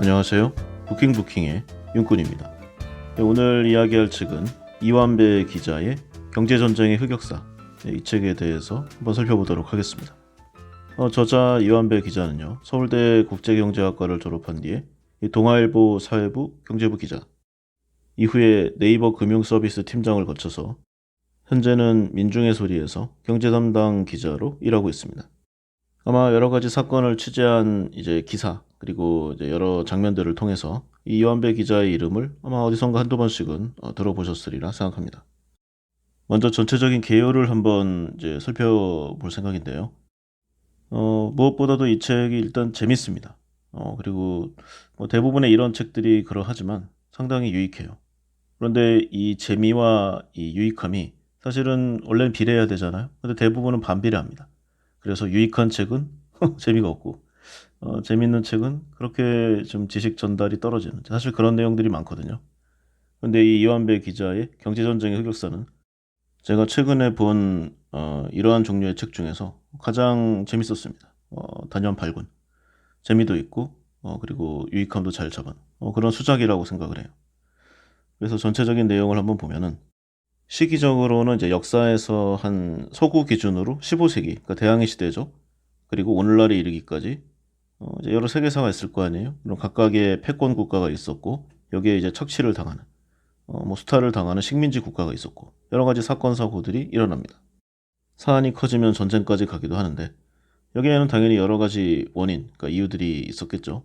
안녕하세요. 부킹부킹의 윤꾼입니다. 오늘 이야기할 책은 이완배 기자의 경제전쟁의 흑역사, 이 책에 대해서 한번 살펴보도록 하겠습니다. 저자 이완배 기자는요, 서울대 국제경제학과를 졸업한 뒤에 동아일보 사회부 경제부 기자, 이후에 네이버 금융서비스 팀장을 거쳐서 현재는 민중의 소리에서 경제담당 기자로 일하고 있습니다. 아마 여러 가지 사건을 취재한 이제 기사, 그리고 이제 여러 장면들을 통해서 이 이완배 기자의 이름을 아마 어디선가 한두 번씩은 들어보셨으리라 생각합니다. 먼저 전체적인 개요를 한번 이제 살펴볼 생각인데요. 무엇보다도 이 책이 일단 재밌습니다. 그리고 뭐 대부분의 이런 책들이 그러하지만 상당히 유익해요. 그런데 이 재미와 이 유익함이 사실은 원래는 비례해야 되잖아요. 근데 대부분은 반비례합니다. 그래서 유익한 책은 재미가 없고, 재밌는 책은 그렇게 좀 지식 전달이 떨어지는, 사실 그런 내용들이 많거든요. 근데 이 이완배 기자의 경제전쟁의 흑역사는 제가 최근에 본 이러한 종류의 책 중에서 가장 재밌었습니다. 단연발군. 재미도 있고, 그리고 유익함도 잘 잡은 그런 수작이라고 생각을 해요. 그래서 전체적인 내용을 한번 보면은 시기적으로는 이제 역사에서 한 서구 기준으로 15세기, 그러니까 대항해 시대죠. 그리고 오늘날에 이르기까지 이제 여러 세계사가 있을 거 아니에요. 그럼 각각의 패권 국가가 있었고 여기에 이제 착취를 당하는, 뭐 수탈을 당하는 식민지 국가가 있었고 여러 가지 사건 사고들이 일어납니다. 사안이 커지면 전쟁까지 가기도 하는데 여기에는 당연히 여러 가지 원인, 그러니까 이유들이 있었겠죠.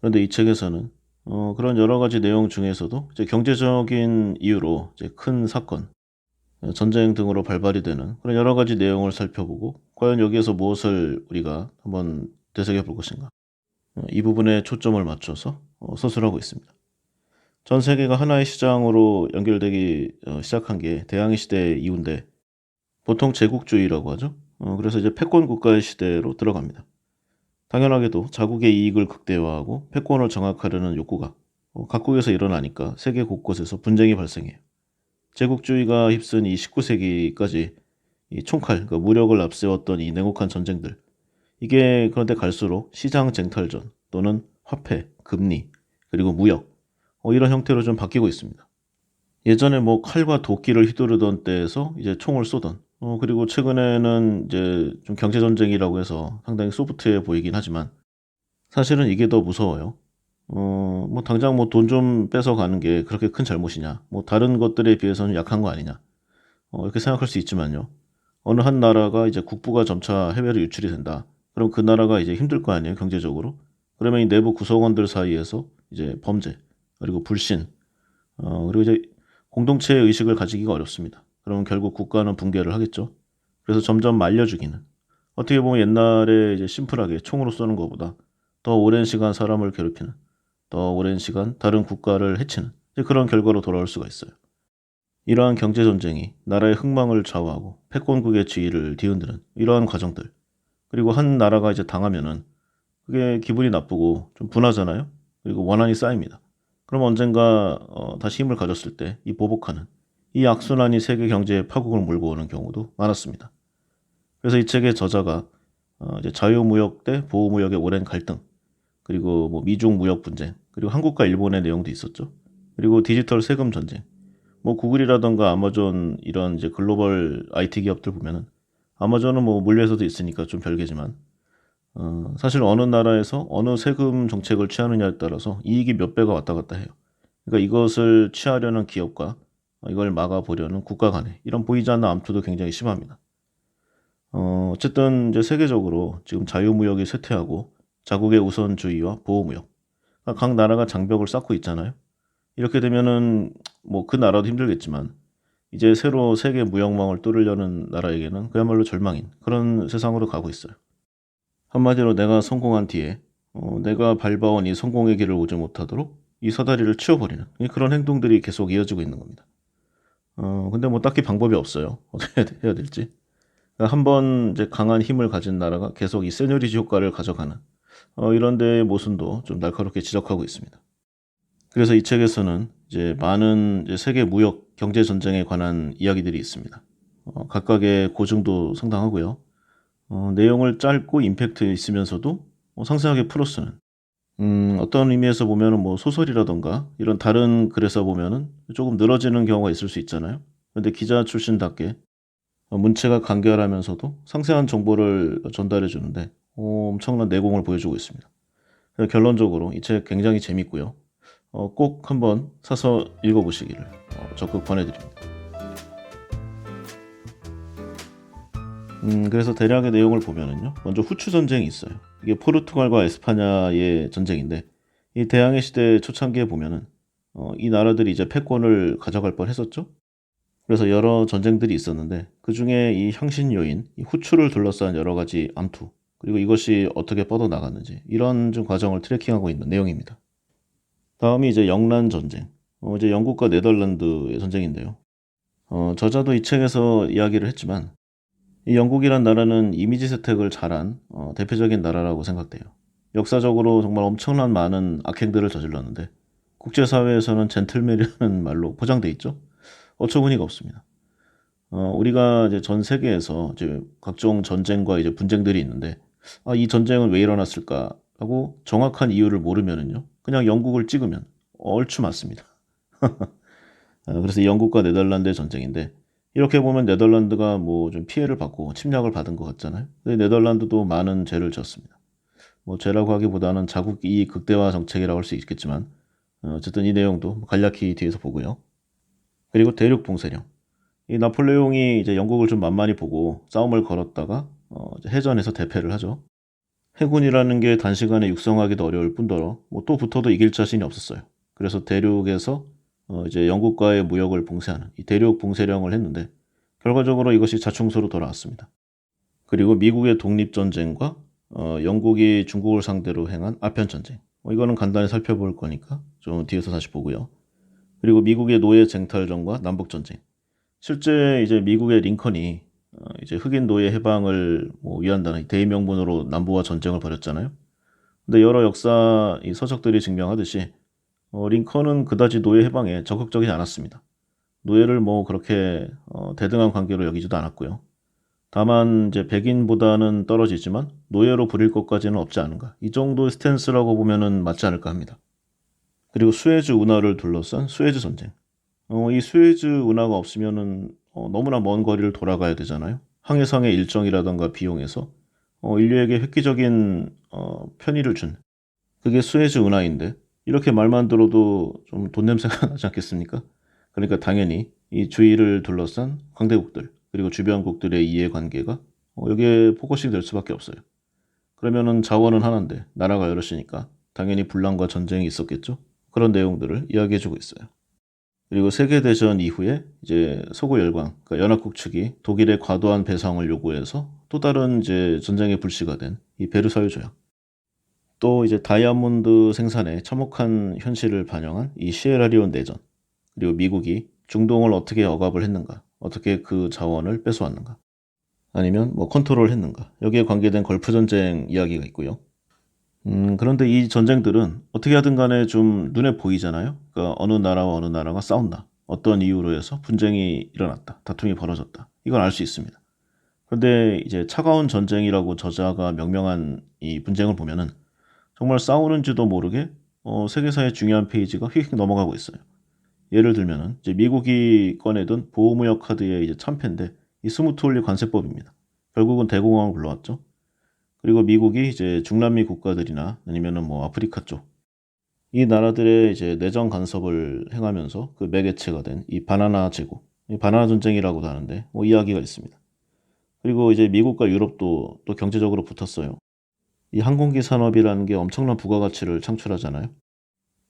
그런데 이 책에서는 그런 여러 가지 내용 중에서도 이제 경제적인 이유로 이제 큰 사건, 전쟁 등으로 발발이 되는 그런 여러 가지 내용을 살펴보고 과연 여기에서 무엇을 우리가 한번 되새겨 볼 것인가. 이 부분에 초점을 맞춰서 서술하고 있습니다. 전 세계가 하나의 시장으로 연결되기 시작한 게 대항해 시대 이후인데 보통 제국주의라고 하죠. 그래서 이제 패권 국가의 시대로 들어갑니다. 당연하게도 자국의 이익을 극대화하고 패권을 장악하려는 욕구가 각국에서 일어나니까 세계 곳곳에서 분쟁이 발생해요. 제국주의가 휩쓴 이 19세기까지 이 총칼, 그러니까 무력을 앞세웠던 이 냉혹한 전쟁들, 이게 그런데 갈수록 시장 쟁탈전 또는 화폐, 금리, 그리고 무역, 이런 형태로 좀 바뀌고 있습니다. 예전에 뭐 칼과 도끼를 휘두르던 때에서 이제 총을 쏘던, 그리고 최근에는 이제 좀 경제전쟁이라고 해서 상당히 소프트해 보이긴 하지만 사실은 이게 더 무서워요. 뭐 당장 뭐 돈 좀 뺏어가는 게 그렇게 큰 잘못이냐, 뭐 다른 것들에 비해서는 약한 거 아니냐, 이렇게 생각할 수 있지만요. 어느 한 나라가 이제 국부가 점차 해외로 유출이 된다. 그럼 그 나라가 이제 힘들 거 아니에요, 경제적으로. 그러면 이 내부 구성원들 사이에서 이제 범죄, 그리고 불신, 그리고 이제 공동체의 의식을 가지기가 어렵습니다. 그러면 결국 국가는 붕괴를 하겠죠. 그래서 점점 말려 죽이는. 어떻게 보면 옛날에 이제 심플하게 총으로 쏘는 것보다 더 오랜 시간 사람을 괴롭히는, 더 오랜 시간 다른 국가를 해치는 그런 결과로 돌아올 수가 있어요. 이러한 경제전쟁이 나라의 흥망을 좌우하고 패권국의 지위를 뒤흔드는 이러한 과정들, 그리고 한 나라가 이제 당하면은 그게 기분이 나쁘고 좀 분하잖아요. 그리고 원한이 쌓입니다. 그럼 언젠가 다시 힘을 가졌을 때 이 보복하는 이 악순환이 세계 경제에 파국을 몰고 오는 경우도 많았습니다. 그래서 이 책의 저자가 이제 자유무역 대 보호무역의 오랜 갈등, 그리고 뭐 미중 무역 분쟁, 그리고 한국과 일본의 내용도 있었죠. 그리고 디지털 세금 전쟁, 뭐 구글이라던가 아마존 이런 이제 글로벌 IT 기업들 보면은 아마존은 뭐 물류에서도 있으니까 좀 별개지만 사실 어느 나라에서 어느 세금 정책을 취하느냐에 따라서 이익이 몇 배가 왔다 갔다 해요. 그러니까 이것을 취하려는 기업과 이걸 막아보려는 국가 간의 이런 보이지 않는 암투도 굉장히 심합니다. 어쨌든 이제 세계적으로 지금 자유무역이 쇠퇴하고 자국의 우선주의와 보호무역, 그러니까 각 나라가 장벽을 쌓고 있잖아요. 이렇게 되면은 뭐 그 나라도 힘들겠지만 이제 새로 세계 무역망을 뚫으려는 나라에게는 그야말로 절망인 그런 세상으로 가고 있어요. 한마디로 내가 성공한 뒤에 내가 밟아온 이 성공의 길을 오지 못하도록 이 사다리를 치워버리는 그런 행동들이 계속 이어지고 있는 겁니다. 근데 뭐 딱히 방법이 없어요. 어떻게 해야 될지. 한번 이제 강한 힘을 가진 나라가 계속 이 세뇨리지 효과를 가져가는 이런 데의 모순도 좀 날카롭게 지적하고 있습니다. 그래서 이 책에서는 이제 많은 이제 세계 무역 경제 전쟁에 관한 이야기들이 있습니다. 각각의 고증도 상당하고요. 내용을 짧고 임팩트 있으면서도 상세하게 풀어쓰는 어떤 의미에서 보면은 뭐 소설이라던가 이런 다른 글에서 보면은 조금 늘어지는 경우가 있을 수 있잖아요. 근데 기자 출신답게 문체가 간결하면서도 상세한 정보를 전달해 주는데 엄청난 내공을 보여주고 있습니다. 그래서 결론적으로 이 책 굉장히 재밌고요. 꼭 한번 사서 읽어보시기를 적극 권해드립니다. 그래서 대략의 내용을 보면은요. 먼저 후추 전쟁이 있어요. 이게 포르투갈과 에스파냐의 전쟁인데 이 대항해 시대 초창기에 보면은 이 나라들이 이제 패권을 가져갈 뻔했었죠. 그래서 여러 전쟁들이 있었는데 그중에 이 향신 요인, 이 후추를 둘러싼 여러 가지 암투, 그리고 이것이 어떻게 뻗어나갔는지 이런 좀 과정을 트래킹하고 있는 내용입니다. 다음이 이제 영란 전쟁. 이제 영국과 네덜란드의 전쟁인데요. 저자도 이 책에서 이야기를 했지만 이 영국이란 나라는 이미지 세탁을 잘한 대표적인 나라라고 생각돼요. 역사적으로 정말 엄청난 많은 악행들을 저질렀는데 국제사회에서는 젠틀맨이라는 말로 포장돼 있죠. 어처구니가 없습니다. 우리가 이제 전 세계에서 이제 각종 전쟁과 이제 분쟁들이 있는데 이 전쟁은 왜 일어났을까라고 정확한 이유를 모르면은요, 그냥 영국을 찍으면 얼추 맞습니다. 그래서 영국과 네덜란드의 전쟁인데 이렇게 보면 네덜란드가 뭐 좀 피해를 받고 침략을 받은 것 같잖아요. 근데 네덜란드도 많은 죄를 졌습니다. 뭐 죄라고 하기보다는 자국 이익 극대화 정책이라고 할 수 있겠지만 어쨌든 이 내용도 간략히 뒤에서 보고요. 그리고 대륙 봉쇄령. 이 나폴레옹이 이제 영국을 좀 만만히 보고 싸움을 걸었다가 이제 해전에서 대패를 하죠. 해군이라는 게 단시간에 육성하기도 어려울 뿐더러 뭐 또 붙어도 이길 자신이 없었어요. 그래서 대륙에서 이제 영국과의 무역을 봉쇄하는 이 대륙 봉쇄령을 했는데 결과적으로 이것이 자충수로 돌아왔습니다. 그리고 미국의 독립전쟁과 영국이 중국을 상대로 행한 아편전쟁. 이거는 간단히 살펴볼 거니까 좀 뒤에서 다시 보고요. 그리고 미국의 노예 쟁탈전과 남북전쟁. 실제 이제 미국의 링컨이 이제 흑인 노예 해방을 뭐 위한다는 대의명분으로 남부와 전쟁을 벌였잖아요. 근데 여러 역사 이 서적들이 증명하듯이 링컨은 그다지 노예 해방에 적극적이지 않았습니다. 노예를 뭐 그렇게 대등한 관계로 여기지도 않았고요. 다만 이제 백인보다는 떨어지지만 노예로 부릴 것까지는 없지 않은가. 이 정도의 스탠스라고 보면은 맞지 않을까 합니다. 그리고 수에즈 운하를 둘러싼 수에즈 전쟁. 이 수에즈 운하가 없으면은 너무나 먼 거리를 돌아가야 되잖아요. 항해상의 일정이라던가 비용에서 인류에게 획기적인 편의를 준 그게 수에즈 운하인데 이렇게 말만 들어도 좀 돈 냄새가 나지 않겠습니까? 그러니까 당연히 이 주위를 둘러싼 강대국들 그리고 주변국들의 이해관계가 여기에 포커싱 될 수밖에 없어요. 그러면은 자원은 하나인데 나라가 여럿이니까 당연히 분란과 전쟁이 있었겠죠. 그런 내용들을 이야기해주고 있어요. 그리고 세계대전 이후에 이제 서구 열강, 그러니까 연합국 측이 독일의 과도한 배상을 요구해서 또 다른 이제 전쟁의 불씨가 된 이 베르사유 조약. 또 이제 다이아몬드 생산에 참혹한 현실을 반영한 이 시에라리온 내전. 그리고 미국이 중동을 어떻게 억압을 했는가, 어떻게 그 자원을 뺏어왔는가, 아니면 뭐 컨트롤 했는가. 여기에 관계된 걸프 전쟁 이야기가 있고요. 그런데 이 전쟁들은 어떻게 하든 간에 좀 눈에 보이잖아요. 그러니까 어느 나라와 어느 나라가 싸운다. 어떤 이유로 해서 분쟁이 일어났다. 다툼이 벌어졌다. 이걸 알 수 있습니다. 그런데 이제 차가운 전쟁이라고 저자가 명명한 이 분쟁을 보면은 정말 싸우는지도 모르게 세계사의 중요한 페이지가 휙 넘어가고 있어요. 예를 들면은 이제 미국이 꺼내든 보호무역 카드의 이제 참패인데 이 스무트홀리 관세법입니다. 결국은 대공황을 불러왔죠. 그리고 미국이 이제 중남미 국가들이나 아니면은 뭐 아프리카 쪽 이 나라들의 이제 내정 간섭을 행하면서 그 매개체가 된 이 바나나 제국, 이 바나나 전쟁이라고도 하는데 뭐 이야기가 있습니다. 그리고 이제 미국과 유럽도 또 경제적으로 붙었어요. 이 항공기 산업이라는 게 엄청난 부가가치를 창출하잖아요.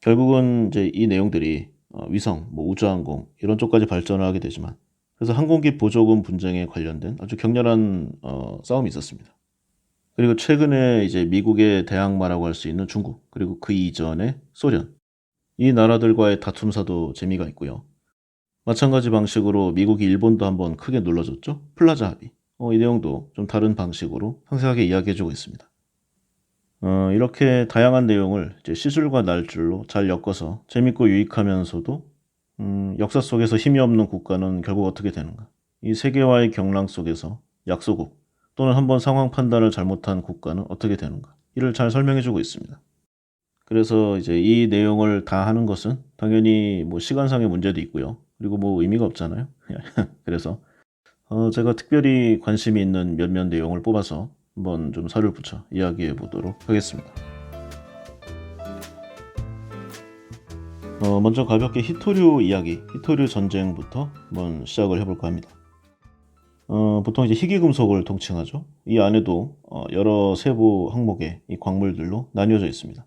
결국은 이제 이 내용들이 위성, 뭐 우주항공 이런 쪽까지 발전을 하게 되지만 그래서 항공기 보조금 분쟁에 관련된 아주 격렬한 싸움이 있었습니다. 그리고 최근에 이제 미국의 대항마라고 할 수 있는 중국 그리고 그 이전에 소련 이 나라들과의 다툼사도 재미가 있고요. 마찬가지 방식으로 미국이 일본도 한번 크게 눌러줬죠. 플라자 합의. 이 내용도 좀 다른 방식으로 상세하게 이야기해주고 있습니다. 이렇게 다양한 내용을 이제 시줄과 날줄로 잘 엮어서 재밌고 유익하면서도 역사 속에서 힘이 없는 국가는 결국 어떻게 되는가? 이 세계화의 경랑 속에서 약소국 또는 한번 상황 판단을 잘못한 국가는 어떻게 되는가? 이를 잘 설명해주고 있습니다. 그래서 이제 이 내용을 다 하는 것은 당연히 뭐 시간상의 문제도 있고요. 그리고 뭐 의미가 없잖아요. 그래서 제가 특별히 관심이 있는 몇몇 내용을 뽑아서 한번 좀 살을 붙여 이야기해 보도록 하겠습니다. 먼저 가볍게 히토류 이야기, 히토류 전쟁부터 한번 시작을 해볼까 합니다. 보통 이제 희귀금속을 통칭하죠. 이 안에도 여러 세부 항목의 이 광물들로 나뉘어져 있습니다.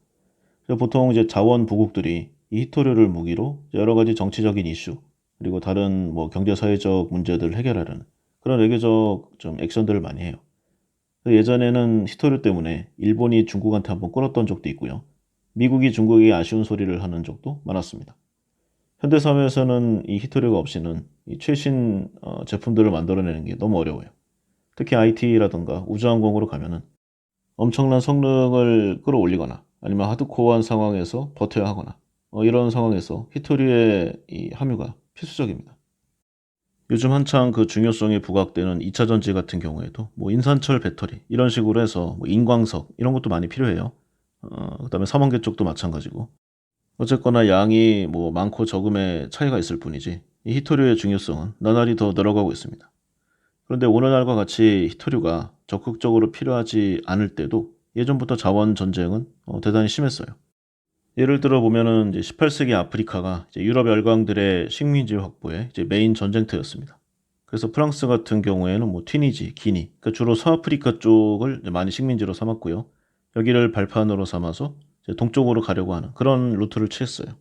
그래서 보통 이제 자원 부국들이 이 히토류를 무기로 여러 가지 정치적인 이슈 그리고 다른 뭐 경제 사회적 문제들을 해결하려는 그런 외교적 좀 액션들을 많이 해요. 예전에는 히토류 때문에 일본이 중국한테 한번 꿇었던 적도 있고요. 미국이 중국에게 아쉬운 소리를 하는 적도 많았습니다. 현대사회에서는 이 히토류가 없이는 이 최신 제품들을 만들어내는 게 너무 어려워요. 특히 IT라든가 우주항공으로 가면은 엄청난 성능을 끌어올리거나 아니면 하드코어한 상황에서 버텨야 하거나 이런 상황에서 히토류의 이 함유가 필수적입니다. 요즘 한창 그 중요성이 부각되는 2차 전지 같은 경우에도 뭐 인산철 배터리 이런 식으로 해서 뭐 인광석 이런 것도 많이 필요해요. 그다음에 삼원계 쪽도 마찬가지고. 어쨌거나 양이 뭐 많고 적음의 차이가 있을 뿐이지 이 히토류의 중요성은 나날이 더 늘어가고 있습니다. 그런데 오늘날과 같이 히토류가 적극적으로 필요하지 않을 때도 예전부터 자원 전쟁은 대단히 심했어요. 예를 들어 보면은 이제 18세기 아프리카가 이제 유럽 열강들의 식민지 확보의 이제 메인 전쟁터였습니다. 그래서 프랑스 같은 경우에는 뭐 튀니지, 기니, 그러니까 주로 서아프리카 쪽을 많이 식민지로 삼았고요. 여기를 발판으로 삼아서 이제 동쪽으로 가려고 하는 그런 루트를 취했어요.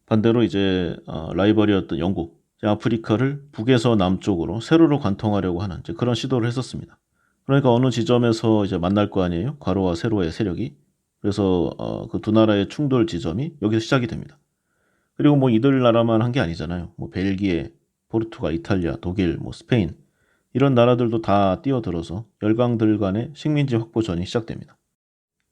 반대로 이제 라이벌이었던 영국, 이제 아프리카를 북에서 남쪽으로 세로로 관통하려고 하는 이제 그런 시도를 했었습니다. 그러니까 어느 지점에서 이제 만날 거 아니에요? 괄호와 세로의 세력이. 그래서 그 두 나라의 충돌 지점이 여기서 시작이 됩니다. 그리고 뭐 이들 나라만 한 게 아니잖아요. 뭐 벨기에, 포르투갈, 이탈리아, 독일, 뭐 스페인 이런 나라들도 다 뛰어들어서 열강들 간의 식민지 확보전이 시작됩니다.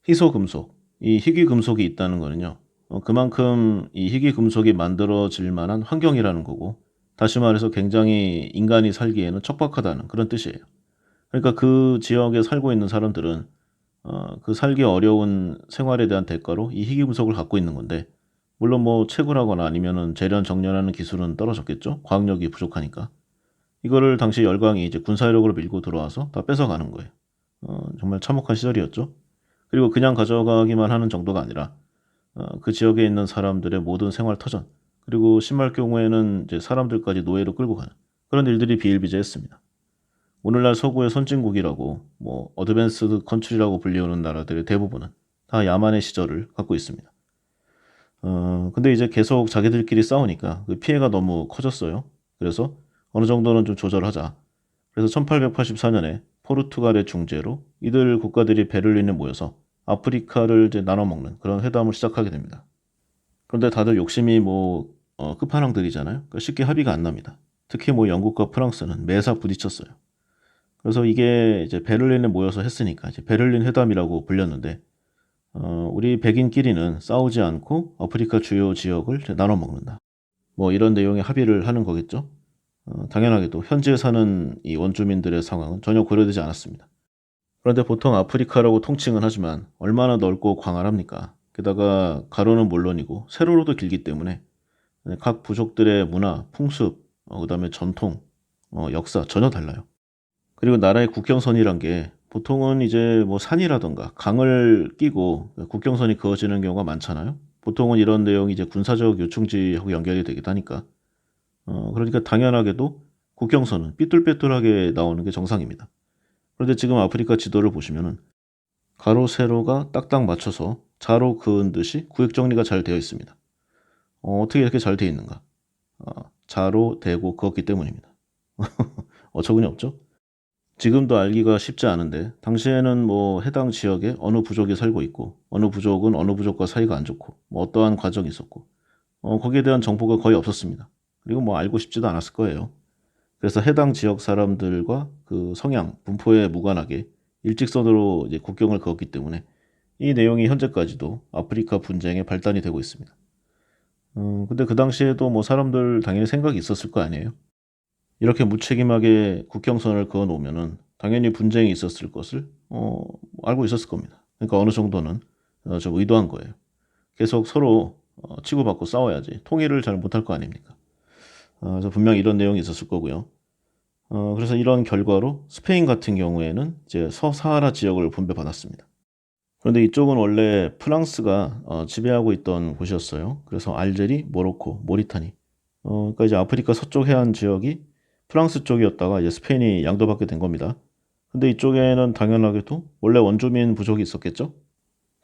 희소금속, 이 희귀금속이 있다는 거는요. 그만큼 이 희귀금속이 만들어질 만한 환경이라는 거고 다시 말해서 굉장히 인간이 살기에는 척박하다는 그런 뜻이에요. 그러니까 그 지역에 살고 있는 사람들은 그 살기 어려운 생활에 대한 대가로 이 희귀금속을 갖고 있는 건데 물론 뭐 채굴하거나 아니면은 재련 정련하는 기술은 떨어졌겠죠. 과학력이 부족하니까. 이거를 당시 열강이 이제 군사력으로 밀고 들어와서 다 뺏어가는 거예요. 정말 참혹한 시절이었죠. 그리고 그냥 가져가기만 하는 정도가 아니라 그 지역에 있는 사람들의 모든 생활 터전 그리고 심할 경우에는 이제 사람들까지 노예로 끌고 가는 그런 일들이 비일비재했습니다. 오늘날 서구의 선진국이라고 뭐 어드밴스드 컨트리라고 불리우는 나라들의 대부분은 다 야만의 시절을 갖고 있습니다. 근데 이제 계속 자기들끼리 싸우니까 그 피해가 너무 커졌어요. 그래서 어느 정도는 좀 조절하자. 그래서 1884년에 포르투갈의 중재로 이들 국가들이 베를린에 모여서 아프리카를 이제 나눠 먹는 그런 회담을 시작하게 됩니다. 그런데 다들 욕심이 뭐 끝판왕들이잖아요. 그러니까 쉽게 합의가 안 납니다. 특히 뭐 영국과 프랑스는 매사 부딪혔어요. 그래서 이게 이제 베를린에 모여서 했으니까 이제 베를린 회담이라고 불렸는데 우리 백인끼리는 싸우지 않고 아프리카 주요 지역을 나눠 먹는다. 뭐 이런 내용의 합의를 하는 거겠죠. 당연하게도 현지에 사는 이 원주민들의 상황은 전혀 고려되지 않았습니다. 그런데 보통 아프리카라고 통칭은 하지만 얼마나 넓고 광활합니까? 게다가 가로는 물론이고 세로로도 길기 때문에 각 부족들의 문화, 풍습, 그다음에 전통, 역사 전혀 달라요. 그리고 나라의 국경선이란 게 보통은 이제 뭐 산이라던가 강을 끼고 국경선이 그어지는 경우가 많잖아요. 보통은 이런 내용이 이제 군사적 요충지하고 연결이 되기도 하니까. 그러니까 당연하게도 국경선은 삐뚤빼뚤하게 나오는 게 정상입니다. 그런데 지금 아프리카 지도를 보시면은 가로 세로가 딱딱 맞춰서 자로 그은 듯이 구획 정리가 잘 되어 있습니다. 어떻게 이렇게 잘 되어 있는가? 자로 대고 그었기 때문입니다. 어처구니 없죠? 지금도 알기가 쉽지 않은데 당시에는 뭐 해당 지역에 어느 부족이 살고 있고 어느 부족은 어느 부족과 사이가 안 좋고 뭐 어떠한 과정이 있었고 거기에 대한 정보가 거의 없었습니다. 그리고 뭐 알고 싶지도 않았을 거예요. 그래서 해당 지역 사람들과 그 성향, 분포에 무관하게 일직선으로 이제 국경을 그었기 때문에 이 내용이 현재까지도 아프리카 분쟁의 발단이 되고 있습니다. 근데 그 당시에도 뭐 사람들 당연히 생각이 있었을 거 아니에요. 이렇게 무책임하게 국경선을 그어 놓으면은 당연히 분쟁이 있었을 것을 알고 있었을 겁니다. 그러니까 어느 정도는 좀 의도한 거예요. 계속 서로 치고받고 싸워야지 통일을 잘 못할 거 아닙니까? 그래서 분명히 이런 내용이 있었을 거고요. 그래서 이런 결과로 스페인 같은 경우에는 이제 서사하라 지역을 분배받았습니다. 그런데 이쪽은 원래 프랑스가 지배하고 있던 곳이었어요. 그래서 알제리, 모로코, 모리타니. 그러니까 이제 아프리카 서쪽 해안 지역이 프랑스 쪽이었다가 이제 스페인이 양도받게 된 겁니다. 근데 이쪽에는 당연하게도 원래 원주민 부족이 있었겠죠?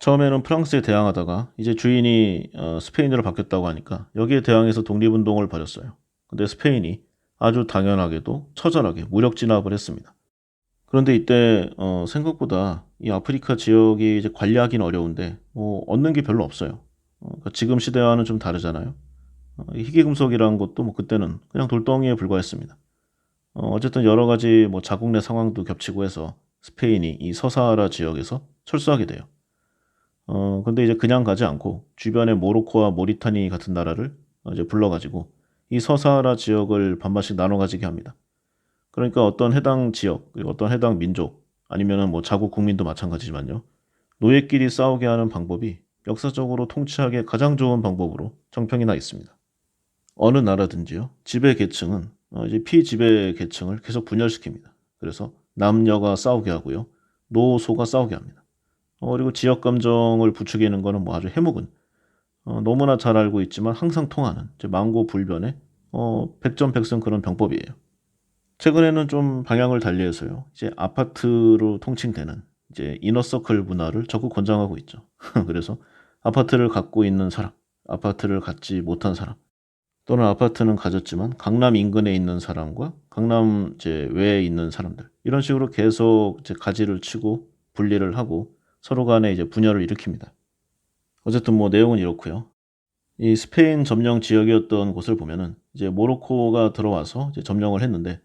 처음에는 프랑스에 대항하다가 이제 주인이 스페인으로 바뀌었다고 하니까 여기에 대항해서 독립운동을 벌였어요. 근데 스페인이 아주 당연하게도 처절하게 무력 진압을 했습니다. 그런데 이때 생각보다 이 아프리카 지역이 이제 관리하기는 어려운데 얻는 게 별로 없어요. 그러니까 지금 시대와는 좀 다르잖아요. 이 희귀금속이라는 것도 뭐 그때는 그냥 돌덩이에 불과했습니다. 어쨌든 여러 가지 뭐 자국 내 상황도 겹치고 해서 스페인이 이 서사하라 지역에서 철수하게 돼요. 근데 이제 그냥 가지 않고 주변의 모로코와 모리타니 같은 나라를 이제 불러가지고 이 서사하라 지역을 반반씩 나눠 가지게 합니다. 그러니까 어떤 해당 지역, 그리고 어떤 해당 민족, 아니면은 뭐 자국 국민도 마찬가지지만요. 노예끼리 싸우게 하는 방법이 역사적으로 통치하기에 가장 좋은 방법으로 정평이 나 있습니다. 어느 나라든지요. 지배 계층은 이제 피지배 계층을 계속 분열시킵니다. 그래서 남녀가 싸우게 하고요. 노소가 싸우게 합니다. 그리고 지역 감정을 부추기는 거는 뭐 아주 해묵은 너무나 잘 알고 있지만 항상 통하는 이제 만고불변의 백전백승 그런 병법이에요. 최근에는 좀 방향을 달리해서요. 이제 아파트로 통칭되는 이제 이너서클 문화를 적극 권장하고 있죠. 그래서 아파트를 갖고 있는 사람, 아파트를 갖지 못한 사람, 또는 아파트는 가졌지만 강남 인근에 있는 사람과 강남 이제 외에 있는 사람들 이런 식으로 계속 이제 가지를 치고 분리를 하고 서로 간에 이제 분열을 일으킵니다. 어쨌든 뭐 내용은 이렇고요. 이 스페인 점령 지역이었던 곳을 보면은 이제 모로코가 들어와서 이제 점령을 했는데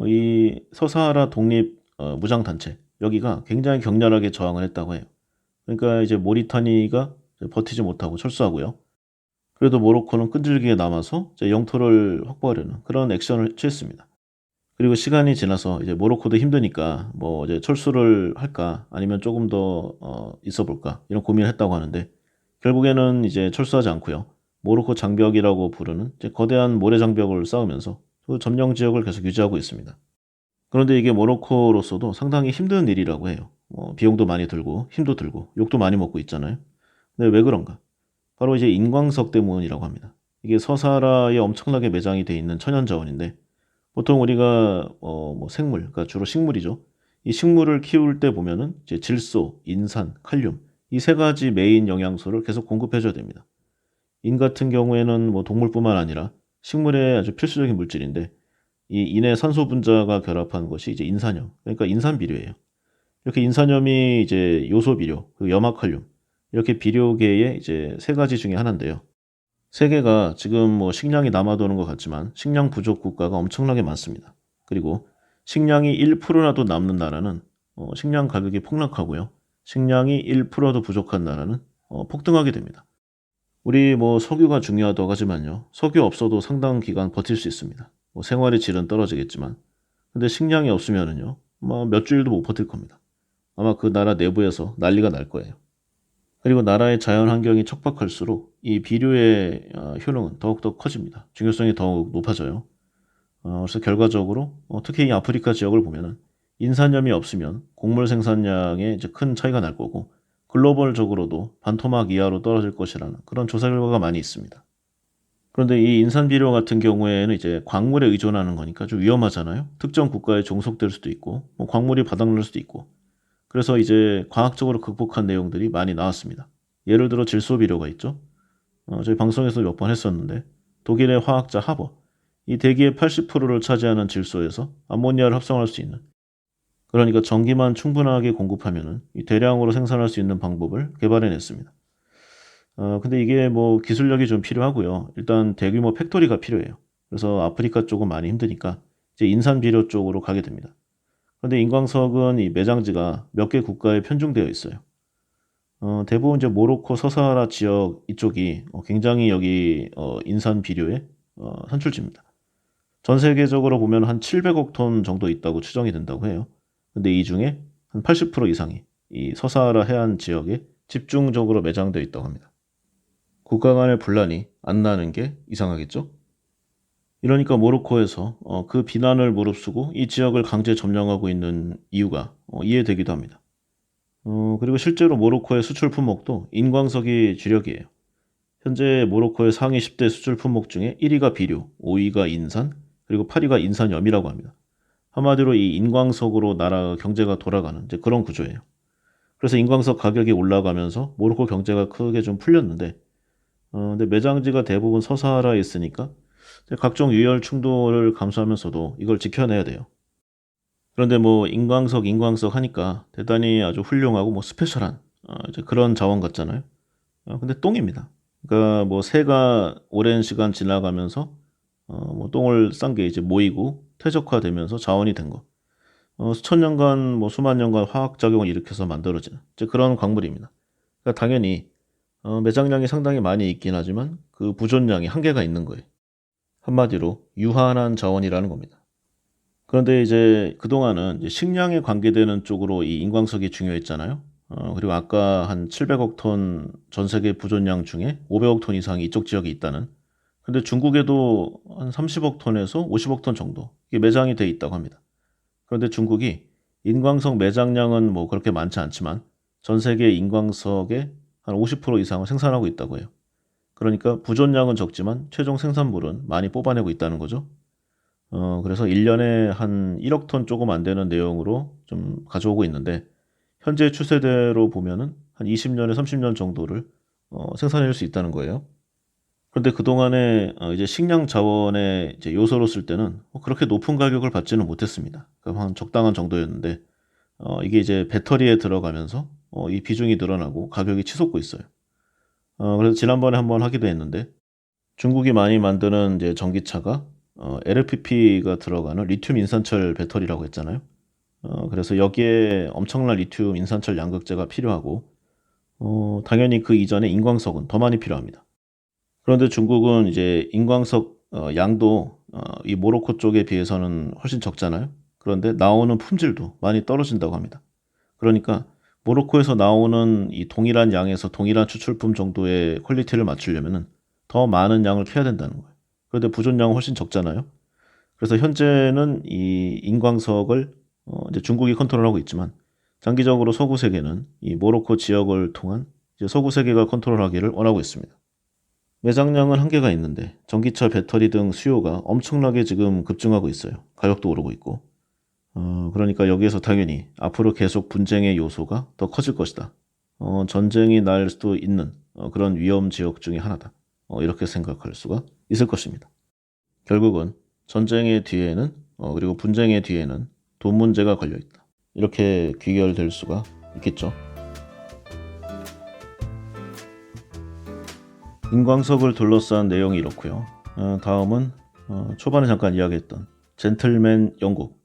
이 서사하라 독립 무장 단체 여기가 굉장히 격렬하게 저항을 했다고 해요. 그러니까 이제 모리타니가 이제 버티지 못하고 철수하고요. 그래도 모로코는 끈질기게 남아서 이제 영토를 확보하려는 그런 액션을 취했습니다. 그리고 시간이 지나서 이제 모로코도 힘드니까 뭐 이제 철수를 할까 아니면 조금 더 있어 볼까 이런 고민을 했다고 하는데 결국에는 이제 철수하지 않고요. 모로코 장벽이라고 부르는 이제 거대한 모래 장벽을 쌓으면서 그 점령 지역을 계속 유지하고 있습니다. 그런데 이게 모로코로서도 상당히 힘든 일이라고 해요. 비용도 많이 들고 힘도 들고 욕도 많이 먹고 있잖아요. 근데 왜 그런가? 바로 이제 인광석 때문이라고 합니다. 이게 서사라에 엄청나게 매장이 돼 있는 천연 자원인데 보통 우리가 뭐 생물, 그러니까 주로 식물이죠. 이 식물을 키울 때 보면은 이제 질소, 인산, 칼륨 이 세 가지 메인 영양소를 계속 공급해줘야 됩니다. 인 같은 경우에는 뭐 동물뿐만 아니라 식물의 아주 필수적인 물질인데 이 인의 산소 분자가 결합한 것이 이제 인산염, 그러니까 인산 비료예요. 이렇게 인산염이 이제 요소 비료, 그 염화칼륨 이렇게 비료계의 이제 세 가지 중에 하나인데요. 세계가 지금 뭐 식량이 남아도는 것 같지만 식량 부족 국가가 엄청나게 많습니다. 그리고 식량이 1%라도 남는 나라는 식량 가격이 폭락하고요. 식량이 1%도 부족한 나라는 폭등하게 됩니다. 우리 뭐 석유가 중요하다고 하지만요. 석유 없어도 상당 기간 버틸 수 있습니다. 뭐 생활의 질은 떨어지겠지만 근데 식량이 없으면은요. 뭐 몇 주일도 못 버틸 겁니다. 아마 그 나라 내부에서 난리가 날 거예요. 그리고 나라의 자연 환경이 척박할수록 이 비료의 효능은 더욱더 커집니다. 중요성이 더욱 높아져요. 그래서 결과적으로 특히 이 아프리카 지역을 보면은 인산염이 없으면 곡물 생산량에 이제 큰 차이가 날 거고 글로벌적으로도 반토막 이하로 떨어질 것이라는 그런 조사 결과가 많이 있습니다. 그런데 이 인산 비료 같은 경우에는 이제 광물에 의존하는 거니까 좀 위험하잖아요. 특정 국가에 종속될 수도 있고 뭐 광물이 바닥날 수도 있고 그래서 이제 과학적으로 극복한 내용들이 많이 나왔습니다. 예를 들어 질소 비료가 있죠. 저희 방송에서 몇 번 했었는데 독일의 화학자 하버 이 대기의 80%를 차지하는 질소에서 암모니아를 합성할 수 있는 그러니까 전기만 충분하게 공급하면은 이 대량으로 생산할 수 있는 방법을 개발해냈습니다. 근데 이게 뭐 기술력이 좀 필요하고요. 일단 대규모 팩토리가 필요해요. 그래서 아프리카 쪽은 많이 힘드니까 이제 인산 비료 쪽으로 가게 됩니다. 그런데 인광석은 이 매장지가 몇 개 국가에 편중되어 있어요. 대부분 이제 모로코 서사하라 지역 이쪽이 굉장히 여기 인산 비료의 산출지입니다. 전 세계적으로 보면 한 700억 톤 정도 있다고 추정이 된다고 해요. 근데 이 중에 한 80% 이상이 이 서사하라 해안 지역에 집중적으로 매장되어 있다고 합니다. 국가 간의 분란이 안 나는 게 이상하겠죠? 이러니까 모로코에서 그 비난을 무릅쓰고 이 지역을 강제 점령하고 있는 이유가 이해되기도 합니다. 그리고 실제로 모로코의 수출 품목도 인광석이 주력이에요. 현재 모로코의 상위 10대 수출 품목 중에 1위가 비료, 5위가 인산, 그리고 8위가 인산염이라고 합니다. 한마디로 이 인광석으로 나라 경제가 돌아가는 이제 그런 구조예요. 그래서 인광석 가격이 올라가면서 모로코 경제가 크게 좀 풀렸는데, 근데 매장지가 대부분 서사하라에 있으니까 이제 각종 유혈 충돌을 감수하면서도 이걸 지켜내야 돼요. 그런데 뭐 인광석 하니까 대단히 아주 훌륭하고 뭐 스페셜한 이제 그런 자원 같잖아요. 근데 똥입니다. 그러니까 뭐 새가 오랜 시간 지나가면서 뭐 똥을 싼 게 이제 모이고 퇴적화되면서 자원이 된 거. 수천 년간 뭐 수만 년간 화학 작용을 일으켜서 만들어지는 이제 그런 광물입니다. 그러니까 당연히 매장량이 상당히 많이 있긴 하지만 그 부존량이 한계가 있는 거예요. 한마디로 유한한 자원이라는 겁니다. 그런데 이제 그동안은 이제 식량에 관계되는 쪽으로 이 인광석이 중요했잖아요. 그리고 아까 한 700억 톤 전 세계 부존량 중에 500억 톤 이상이 이쪽 지역에 있다는. 근데 중국에도 한 30억 톤에서 50억 톤 정도 이게 매장이 돼 있다고 합니다. 그런데 중국이 인광석 매장량은 뭐 그렇게 많지 않지만 전 세계 인광석의 한 50% 이상을 생산하고 있다고 해요. 그러니까 부존량은 적지만 최종 생산물은 많이 뽑아내고 있다는 거죠. 그래서 1년에 한 1억 톤 조금 안 되는 내용으로 좀 가져오고 있는데 현재 추세대로 보면은 한 20년에 30년 정도를 생산해낼 수 있다는 거예요. 그런데 그동안에 이제 식량 자원의 이제 요소로 쓸 때는 그렇게 높은 가격을 받지는 못했습니다. 그한 적당한 정도였는데 이게 이제 배터리에 들어가면서 이 비중이 늘어나고 가격이 치솟고 있어요. 그래서 지난번에 한번 하기도 했는데 중국이 많이 만드는 이제 전기차가 LFP가 들어가는 리튬 인산철 배터리라고 했잖아요. 그래서 여기에 엄청난 리튬 인산철 양극재가 필요하고 당연히 그 이전에 인광석은 더 많이 필요합니다. 그런데 중국은 이제 인광석 양도 이 모로코 쪽에 비해서는 훨씬 적잖아요. 그런데 나오는 품질도 많이 떨어진다고 합니다. 그러니까 모로코에서 나오는 이 동일한 양에서 동일한 추출품 정도의 퀄리티를 맞추려면은 더 많은 양을 캐야 된다는 거예요. 그런데 부존량은 훨씬 적잖아요. 그래서 현재는 이 인광석을 이제 중국이 컨트롤하고 있지만 장기적으로 서구 세계는 이 모로코 지역을 통한 이제 서구 세계가 컨트롤하기를 원하고 있습니다. 매장량은 한계가 있는데 전기차, 배터리 등 수요가 엄청나게 지금 급증하고 있어요. 가격도 오르고 있고. 그러니까 여기에서 당연히 앞으로 계속 분쟁의 요소가 더 커질 것이다. 전쟁이 날 수도 있는 그런 위험 지역 중에 하나다. 이렇게 생각할 수가 있을 것입니다. 결국은 전쟁의 뒤에는 그리고 분쟁의 뒤에는 돈 문제가 걸려 있다. 이렇게 귀결될 수가 있겠죠. 인광석을 둘러싼 내용이 이렇고요. 다음은 초반에 잠깐 이야기했던 젠틀맨 영국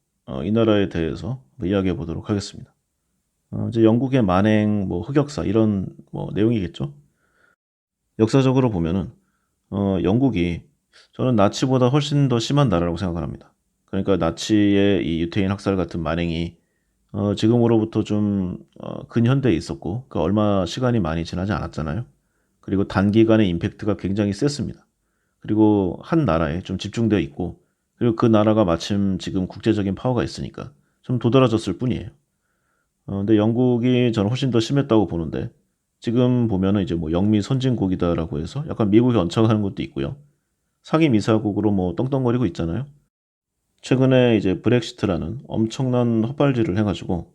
이 나라에 대해서 이야기해 보도록 하겠습니다. 이제 영국의 만행, 뭐 흑역사 이런 뭐 내용이겠죠. 역사적으로 보면은 영국이 저는 나치보다 훨씬 더 심한 나라라고 생각을 합니다. 그러니까 나치의 이 유태인 학살 같은 만행이 지금으로부터 좀 근현대에 있었고 그 얼마 시간이 많이 지나지 않았잖아요. 그리고 단기간에 임팩트가 굉장히 셌습니다. 그리고 한 나라에 좀 집중되어 있고 그리고 그 나라가 마침 지금 국제적인 파워가 있으니까 좀 도드라졌을 뿐이에요. 근데 영국이 저는 훨씬 더 심했다고 보는데 지금 보면은 이제 뭐 영미 선진국이다라고 해서 약간 미국에 얹혀가는 것도 있고요. 상임이사국으로 뭐 떵떵거리고 있잖아요. 최근에 이제 브렉시트라는 엄청난 헛발질을 해가지고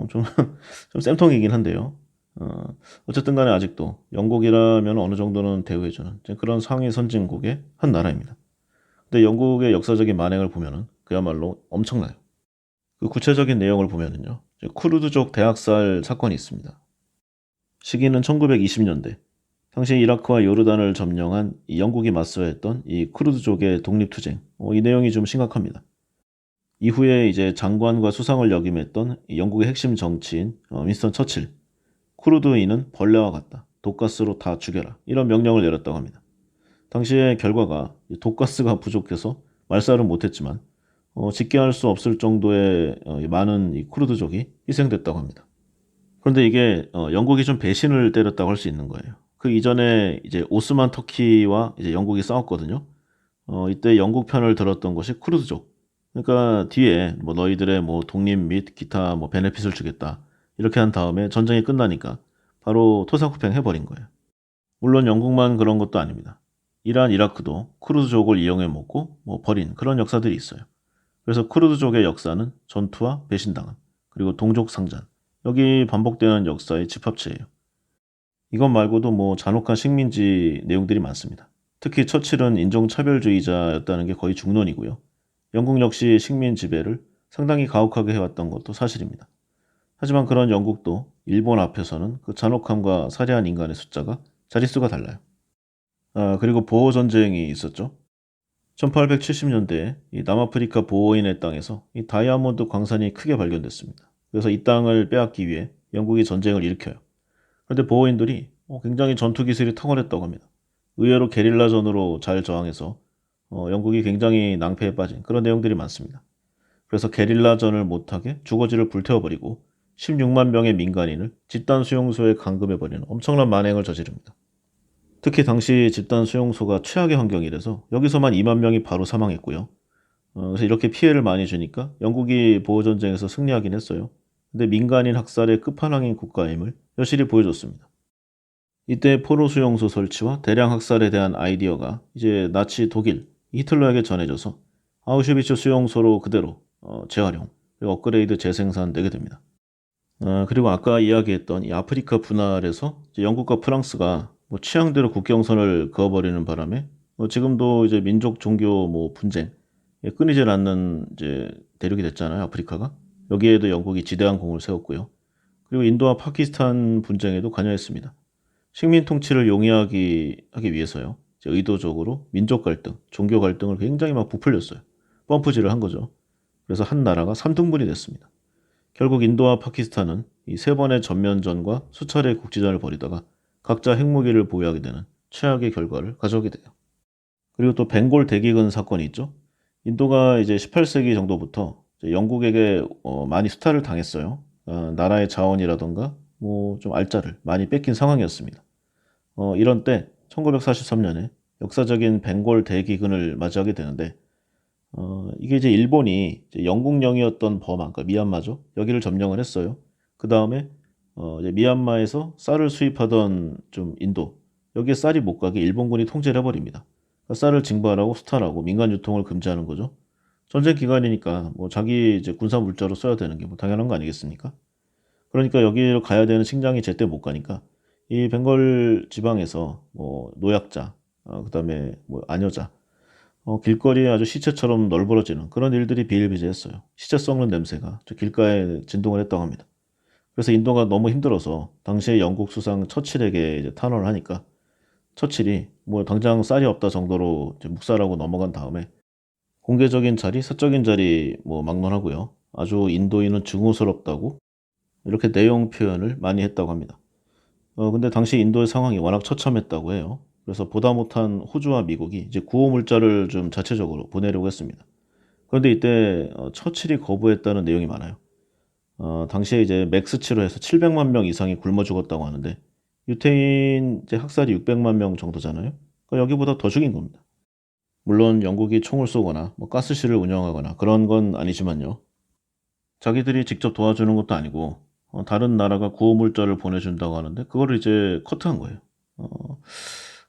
좀, 좀 쌤통이긴 한데요. 어쨌든 간에 아직도 영국이라면 어느 정도는 대우해주는 이제 그런 상위 선진국의 한 나라입니다. 근데 영국의 역사적인 만행을 보면은 그야말로 엄청나요. 그 구체적인 내용을 보면은요. 이제 쿠르드족 대학살 사건이 있습니다. 시기는 1920년대. 당시 이라크와 요르단을 점령한 이 영국이 맞서야 했던 이 쿠르드족의 독립투쟁. 이 내용이 좀 심각합니다. 이후에 이제 장관과 수상을 역임했던 이 영국의 핵심 정치인 윈스턴 처칠. 쿠르드인은 벌레와 같다. 독가스로 다 죽여라. 이런 명령을 내렸다고 합니다. 당시의 결과가 독가스가 부족해서 말살은 못했지만 직계할 수 없을 정도의 많은 이 쿠르드족이 희생됐다고 합니다. 그런데 이게 영국이 좀 배신을 때렸다고 할 수 있는 거예요. 그 이전에 이제 오스만 터키와 이제 영국이 싸웠거든요. 이때 영국 편을 들었던 것이 쿠르드족. 그러니까 뒤에 뭐 너희들의 뭐 독립 및 기타 뭐 베네핏을 주겠다. 이렇게 한 다음에 전쟁이 끝나니까 바로 토사구팽 해버린 거예요. 물론 영국만 그런 것도 아닙니다. 이란, 이라크도 쿠르드족을 이용해 먹고 뭐 버린 그런 역사들이 있어요. 그래서 쿠르드족의 역사는 전투와 배신당함, 그리고 동족 상잔, 여기 반복되는 역사의 집합체예요. 이것 말고도 뭐 잔혹한 식민지 내용들이 많습니다. 특히 처칠은 인종차별주의자였다는 게 거의 중론이고요. 영국 역시 식민 지배를 상당히 가혹하게 해왔던 것도 사실입니다. 하지만 그런 영국도 일본 앞에서는 그 잔혹함과 살해한 인간의 숫자가 자릿수가 달라요. 그리고 보호전쟁이 있었죠. 1870년대에 이 남아프리카 보호인의 땅에서 이 다이아몬드 광산이 크게 발견됐습니다. 그래서 이 땅을 빼앗기 위해 영국이 전쟁을 일으켜요. 그런데 보호인들이 굉장히 전투 기술이 탁월했다고 합니다. 의외로 게릴라전으로 잘 저항해서 영국이 굉장히 낭패에 빠진 그런 내용들이 많습니다. 그래서 게릴라전을 못하게 주거지를 불태워버리고 16만 명의 민간인을 집단 수용소에 감금해버리는 엄청난 만행을 저지릅니다. 특히 당시 집단 수용소가 최악의 환경이라서 여기서만 2만 명이 바로 사망했고요. 그래서 이렇게 피해를 많이 주니까 영국이 보호전쟁에서 승리하긴 했어요. 근데 민간인 학살의 끝판왕인 국가임을 여실히 보여줬습니다. 이때 포로 수용소 설치와 대량 학살에 대한 아이디어가 이제 나치 독일, 히틀러에게 전해져서 아우슈비츠 수용소로 그대로 재활용, 그리고 업그레이드 재생산되게 됩니다. 그리고 아까 이야기했던 이 아프리카 분할에서 이제 영국과 프랑스가 뭐 취향대로 국경선을 그어버리는 바람에 지금도 이제 민족 종교 뭐 분쟁 끊이질 않는 이제 대륙이 됐잖아요. 아프리카가. 여기에도 영국이 지대한 공을 세웠고요. 그리고 인도와 파키스탄 분쟁에도 관여했습니다. 식민 통치를 용이하기 위해서요. 이제 의도적으로 민족 갈등, 종교 갈등을 굉장히 막 부풀렸어요. 펌프질을 한 거죠. 그래서 한 나라가 3등분이 됐습니다. 결국 인도와 파키스탄은 이 세 번의 전면전과 수차례 국지전을 벌이다가 각자 핵무기를 보유하게 되는 최악의 결과를 가져오게 돼요. 그리고 또 벵골 대기근 사건이 있죠. 인도가 이제 18세기 정도부터 이제 영국에게 많이 수탈을 당했어요. 나라의 자원이라던가 뭐 좀 알짜를 많이 뺏긴 상황이었습니다. 이런 때 1943년에 역사적인 벵골 대기근을 맞이하게 되는데 이게 이제 일본이 이제 영국령이었던 버마, 그러니까 미얀마죠. 여기를 점령을 했어요. 그 다음에 이제 미얀마에서 쌀을 수입하던 좀 인도, 여기에 쌀이 못 가게 일본군이 통제를 해버립니다. 그러니까 쌀을 징발하고 수탈하고 민간 유통을 금지하는 거죠. 전쟁 기간이니까 뭐 자기 이제 군사 물자로 써야 되는 게 뭐 당연한 거 아니겠습니까? 그러니까 여기로 가야 되는 식량이 제때 못 가니까 이 벵골 지방에서 뭐 노약자, 그다음에 뭐 아녀자, 길거리에 아주 시체처럼 널브러지는 그런 일들이 비일비재했어요. 시체 썩는 냄새가 저 길가에 진동을 했다고 합니다. 그래서 인도가 너무 힘들어서 당시에 영국 수상 처칠에게 이제 탄원을 하니까 처칠이 뭐 당장 쌀이 없다 정도로 이제 묵살하고 넘어간 다음에 공개적인 자리, 사적인 자리 뭐 막론하고요. 아주 인도인은 증오스럽다고 이렇게 내용 표현을 많이 했다고 합니다. 근데 당시 인도의 상황이 워낙 처참했다고 해요. 그래서 보다 못한 호주와 미국이 이제 구호 물자를 좀 자체적으로 보내려고 했습니다. 그런데 이때 처칠이 거부했다는 내용이 많아요. 당시에 이제 맥스치로 해서 700만 명 이상이 굶어 죽었다고 하는데 유태인 이제 학살이 600만 명 정도잖아요. 그러니까 여기보다 더 죽인 겁니다. 물론 영국이 총을 쏘거나 뭐 가스실을 운영하거나 그런 건 아니지만요. 자기들이 직접 도와주는 것도 아니고 다른 나라가 구호 물자를 보내준다고 하는데 그거를 이제 커트한 거예요.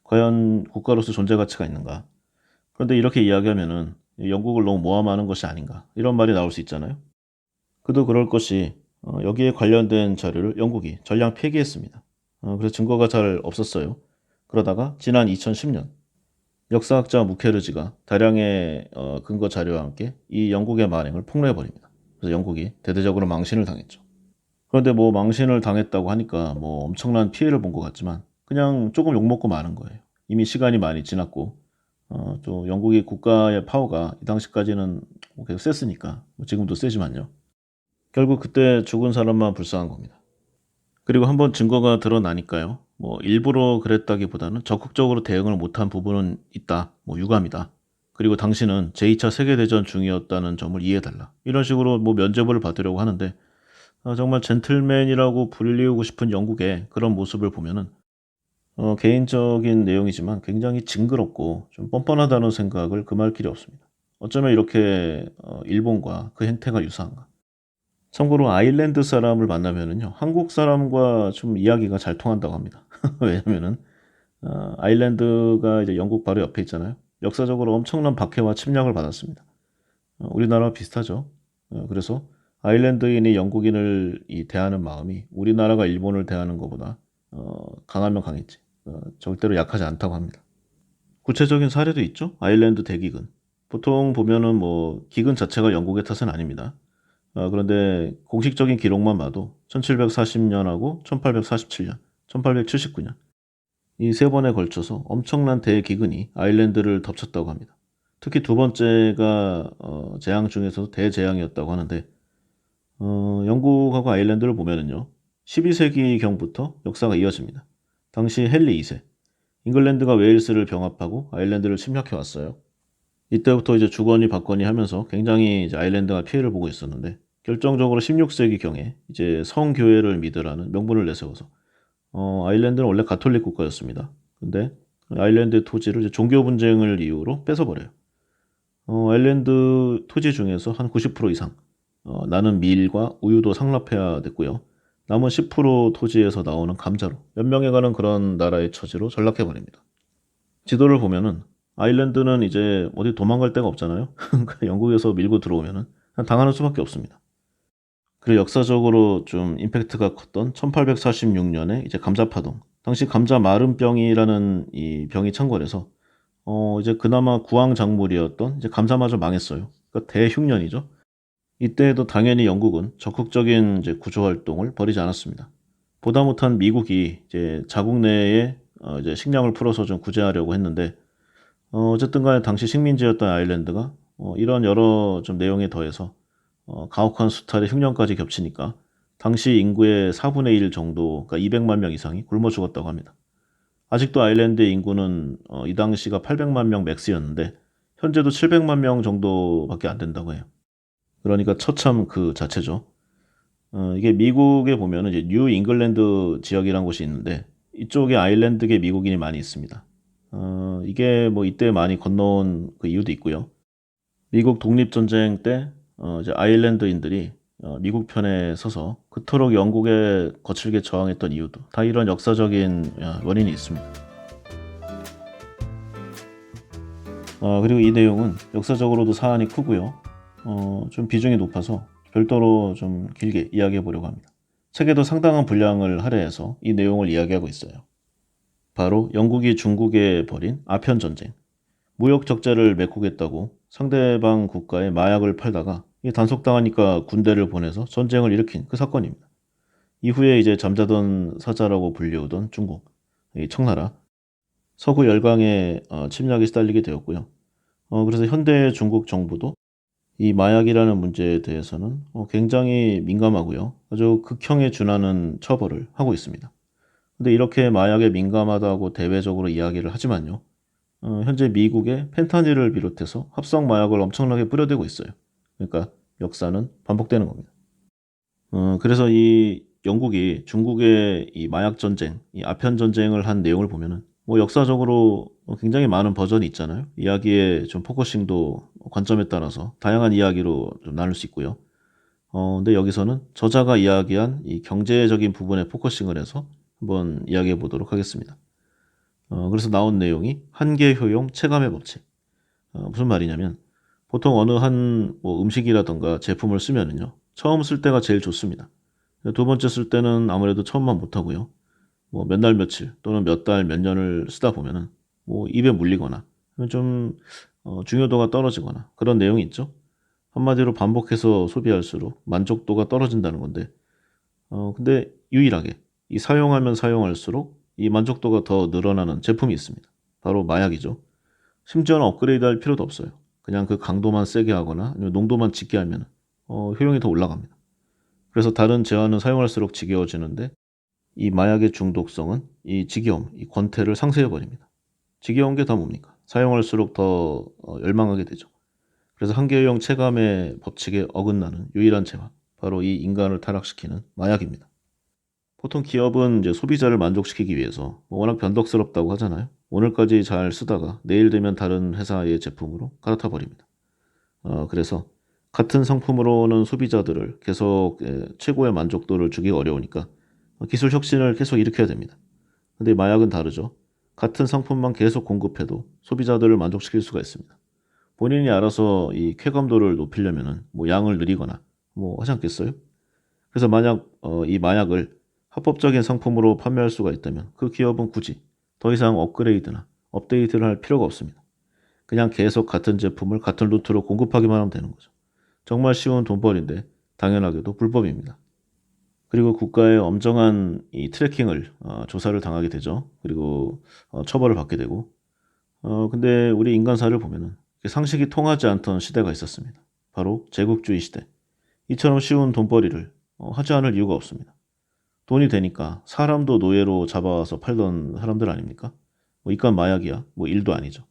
과연 국가로서 존재 가치가 있는가? 그런데 이렇게 이야기하면은 영국을 너무 모함하는 것이 아닌가 이런 말이 나올 수 있잖아요. 그도 그럴 것이 여기에 관련된 자료를 영국이 전량 폐기했습니다. 그래서 증거가 잘 없었어요. 그러다가 지난 2010년 역사학자 무케르지가 다량의 근거 자료와 함께 이 영국의 만행을 폭로해버립니다. 그래서 영국이 대대적으로 망신을 당했죠. 그런데 뭐 망신을 당했다고 하니까 뭐 엄청난 피해를 본 것 같지만 그냥 조금 욕먹고 마는 거예요. 이미 시간이 많이 지났고 또 영국의 국가의 파워가 이 당시까지는 뭐 계속 셌으니까 뭐 지금도 세지만요. 결국 그때 죽은 사람만 불쌍한 겁니다. 그리고 한번 증거가 드러나니까요. 뭐 일부러 그랬다기보다는 적극적으로 대응을 못한 부분은 있다. 뭐 유감이다. 그리고 당신은 제2차 세계대전 중이었다는 점을 이해해달라. 이런 식으로 뭐 면죄부를 받으려고 하는데 정말 젠틀맨이라고 불리우고 싶은 영국의 그런 모습을 보면은 개인적인 내용이지만 굉장히 징그럽고 좀 뻔뻔하다는 생각을 금할 길이 없습니다. 어쩌면 이렇게 일본과 그 행태가 유사한가. 참고로 아일랜드 사람을 만나면은요, 한국 사람과 좀 이야기가 잘 통한다고 합니다. 왜냐면은 아일랜드가 이제 영국 바로 옆에 있잖아요. 역사적으로 엄청난 박해와 침략을 받았습니다. 우리나라와 비슷하죠. 그래서 아일랜드인이 영국인을 대하는 마음이 우리나라가 일본을 대하는 것보다 강하면 강했지. 절대로 약하지 않다고 합니다. 구체적인 사례도 있죠. 아일랜드 대기근. 보통 보면은 뭐 기근 자체가 영국의 탓은 아닙니다. 그런데 공식적인 기록만 봐도 1740년하고 1847년, 1879년 이 세 번에 걸쳐서 엄청난 대기근이 아일랜드를 덮쳤다고 합니다. 특히 두 번째가 재앙 중에서도 대재앙이었다고 하는데 영국하고 아일랜드를 보면은요. 12세기경부터 역사가 이어집니다. 당시 헨리 2세, 잉글랜드가 웨일스를 병합하고 아일랜드를 침략해 왔어요. 이때부터 이제 주거니 받거니 하면서 굉장히 이제 아일랜드가 피해를 보고 있었는데 결정적으로 16세기경에 이제 성교회를 믿으라는 명분을 내세워서 아일랜드는 원래 가톨릭 국가였습니다. 근데 아일랜드의 토지를 이제 종교 분쟁을 이유로 뺏어버려요. 아일랜드 토지 중에서 한 90% 이상 나는 밀과 우유도 상납해야 됐고요. 남은 10% 토지에서 나오는 감자로 연명해 가는 그런 나라의 처지로 전락해버립니다. 지도를 보면은 아일랜드는 이제 어디 도망갈 데가 없잖아요. 그러니까 영국에서 밀고 들어오면은 당하는 수밖에 없습니다. 그리고 역사적으로 좀 임팩트가 컸던 1846년에 이제 감자파동. 당시 감자 마름병이라는 이 병이 창궐해서 이제 그나마 구황작물이었던 이제 감자마저 망했어요. 그러니까 대흉년이죠. 이때에도 당연히 영국은 적극적인 이제 구조 활동을 벌이지 않았습니다. 보다 못한 미국이 이제 자국 내에 이제 식량을 풀어서 좀 구제하려고 했는데 어쨌든 간에 당시 식민지였던 아일랜드가 이런 여러 좀 내용에 더해서 가혹한 수탈의 흉년까지 겹치니까 당시 인구의 4분의 1 정도, 그러니까 200만 명 이상이 굶어 죽었다고 합니다. 아직도 아일랜드의 인구는 이 당시가 800만 명 맥스였는데 현재도 700만 명 정도밖에 안 된다고 해요. 그러니까 처참 그 자체죠. 이게 미국에 보면은 이제 뉴 잉글랜드 지역이라는 곳이 있는데 이쪽에 아일랜드계 미국인이 많이 있습니다. 이게 뭐 이때 많이 건너온 그 이유도 있고요. 미국 독립전쟁 때 이제 아일랜드인들이 미국 편에 서서 그토록 영국에 거칠게 저항했던 이유도 다 이런 역사적인 원인이 있습니다. 그리고 이 내용은 역사적으로도 사안이 크고요. 좀 비중이 높아서 별도로 좀 길게 이야기해 보려고 합니다. 책에도 상당한 분량을 할애해서 이 내용을 이야기하고 있어요. 바로 영국이 중국에 벌인 아편 전쟁. 무역 적자를 메꾸겠다고 상대방 국가에 마약을 팔다가 단속당하니까 군대를 보내서 전쟁을 일으킨 그 사건입니다. 이후에 이제 잠자던 사자라고 불리우던 중국, 이 청나라, 서구 열강의 침략에 시달리게 되었고요. 그래서 현대 중국 정부도 이 마약이라는 문제에 대해서는 굉장히 민감하고요. 아주 극형에 준하는 처벌을 하고 있습니다. 근데 이렇게 마약에 민감하다고 대외적으로 이야기를 하지만요. 현재 미국에 펜타닐을 비롯해서 합성 마약을 엄청나게 뿌려대고 있어요. 그러니까 역사는 반복되는 겁니다. 그래서 이 영국이 중국의 이 마약 전쟁, 이 아편 전쟁을 한 내용을 보면은 뭐 역사적으로 굉장히 많은 버전이 있잖아요. 이야기의 좀 포커싱도 관점에 따라서 다양한 이야기로 좀 나눌 수 있고요. 근데 여기서는 저자가 이야기한 이 경제적인 부분에 포커싱을 해서 한번 이야기해 보도록 하겠습니다. 그래서 나온 내용이 한계 효용 체감의 법칙. 무슨 말이냐면 보통 어느 한 뭐 음식이라던가 제품을 쓰면은요. 처음 쓸 때가 제일 좋습니다. 두 번째 쓸 때는 아무래도 처음만 못하고요. 뭐 몇 날 며칠 또는 몇 달 몇 년을 쓰다 보면은 뭐 입에 물리거나 좀 중요도가 떨어지거나 그런 내용이 있죠. 한마디로 반복해서 소비할수록 만족도가 떨어진다는 건데 근데 유일하게 이 사용하면 사용할수록 이 만족도가 더 늘어나는 제품이 있습니다. 바로 마약이죠. 심지어는 업그레이드 할 필요도 없어요. 그냥 그 강도만 세게 하거나 아니면 농도만 짙게 하면 효용이 더 올라갑니다. 그래서 다른 제한은 사용할수록 지겨워지는데 이 마약의 중독성은 이 지겨움, 이 권태를 상쇄해 버립니다. 지겨운 게 다 뭡니까? 사용할수록 더 열망하게 되죠. 그래서 한계형 체감의 법칙에 어긋나는 유일한 재화, 바로 이 인간을 타락시키는 마약입니다. 보통 기업은 이제 소비자를 만족시키기 위해서 워낙 변덕스럽다고 하잖아요. 오늘까지 잘 쓰다가 내일 되면 다른 회사의 제품으로 갈아타 버립니다. 그래서 같은 상품으로는 소비자들을 계속 최고의 만족도를 주기 어려우니까 기술 혁신을 계속 일으켜야 됩니다. 근데 마약은 다르죠. 같은 상품만 계속 공급해도 소비자들을 만족시킬 수가 있습니다. 본인이 알아서 이 쾌감도를 높이려면은 뭐 양을 늘리거나 뭐 하지 않겠어요? 그래서 만약 이 마약을 합법적인 상품으로 판매할 수가 있다면 그 기업은 굳이 더 이상 업그레이드나 업데이트를 할 필요가 없습니다. 그냥 계속 같은 제품을 같은 루트로 공급하기만 하면 되는 거죠. 정말 쉬운 돈벌이인데 당연하게도 불법입니다. 그리고 국가의 엄정한 이 트래킹을 조사를 당하게 되죠. 그리고 처벌을 받게 되고. 근데 우리 인간사를 보면은 상식이 통하지 않던 시대가 있었습니다. 바로 제국주의 시대. 이처럼 쉬운 돈벌이를 하지 않을 이유가 없습니다. 돈이 되니까 사람도 노예로 잡아와서 팔던 사람들 아닙니까? 뭐 이깟 마약이야. 뭐 일도 아니죠.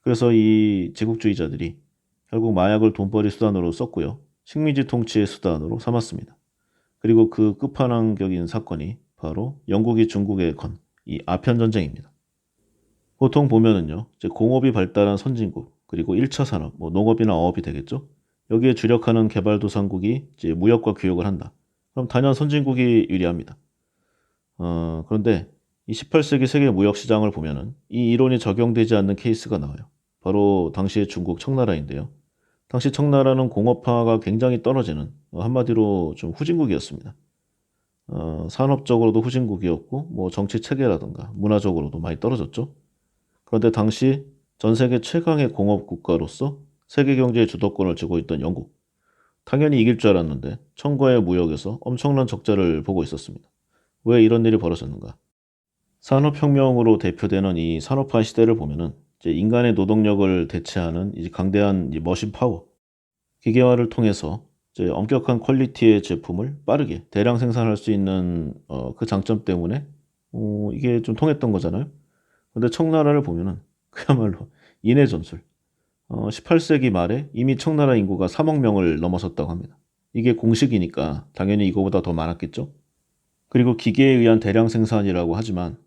그래서 이 제국주의자들이 결국 마약을 돈벌이 수단으로 썼고요. 식민지 통치의 수단으로 삼았습니다. 그리고 그 끝판왕적인 사건이 바로 영국이 중국에 건 이 아편 전쟁입니다. 보통 보면은요, 이제 공업이 발달한 선진국, 그리고 1차 산업, 뭐 농업이나 어업이 되겠죠. 여기에 주력하는 개발도상국이 이제 무역과 교역을 한다. 그럼 단연 선진국이 유리합니다. 그런데 이 18세기 세계 무역 시장을 보면은 이 이론이 적용되지 않는 케이스가 나와요. 바로 당시의 중국 청나라인데요. 당시 청나라는 공업화가 굉장히 떨어지는 한마디로 좀 후진국이었습니다. 산업적으로도 후진국이었고 뭐 정치 체계라든가 문화적으로도 많이 떨어졌죠. 그런데 당시 전 세계 최강의 공업 국가로서 세계 경제의 주도권을 쥐고 있던 영국. 당연히 이길 줄 알았는데 청과의 무역에서 엄청난 적자를 보고 있었습니다. 왜 이런 일이 벌어졌는가? 산업혁명으로 대표되는 이 산업화 시대를 보면은 이제 인간의 노동력을 대체하는 이제 강대한 이 머신 파워, 기계화를 통해서 이제 엄격한 퀄리티의 제품을 빠르게 대량 생산할 수 있는 그 장점 때문에 이게 좀 통했던 거잖아요. 근데 청나라를 보면은 그야말로 인해 전술. 18세기 말에 이미 청나라 인구가 3억 명을 넘어섰다고 합니다. 이게 공식이니까 당연히 이거보다 더 많았겠죠. 그리고 기계에 의한 대량 생산이라고 하지만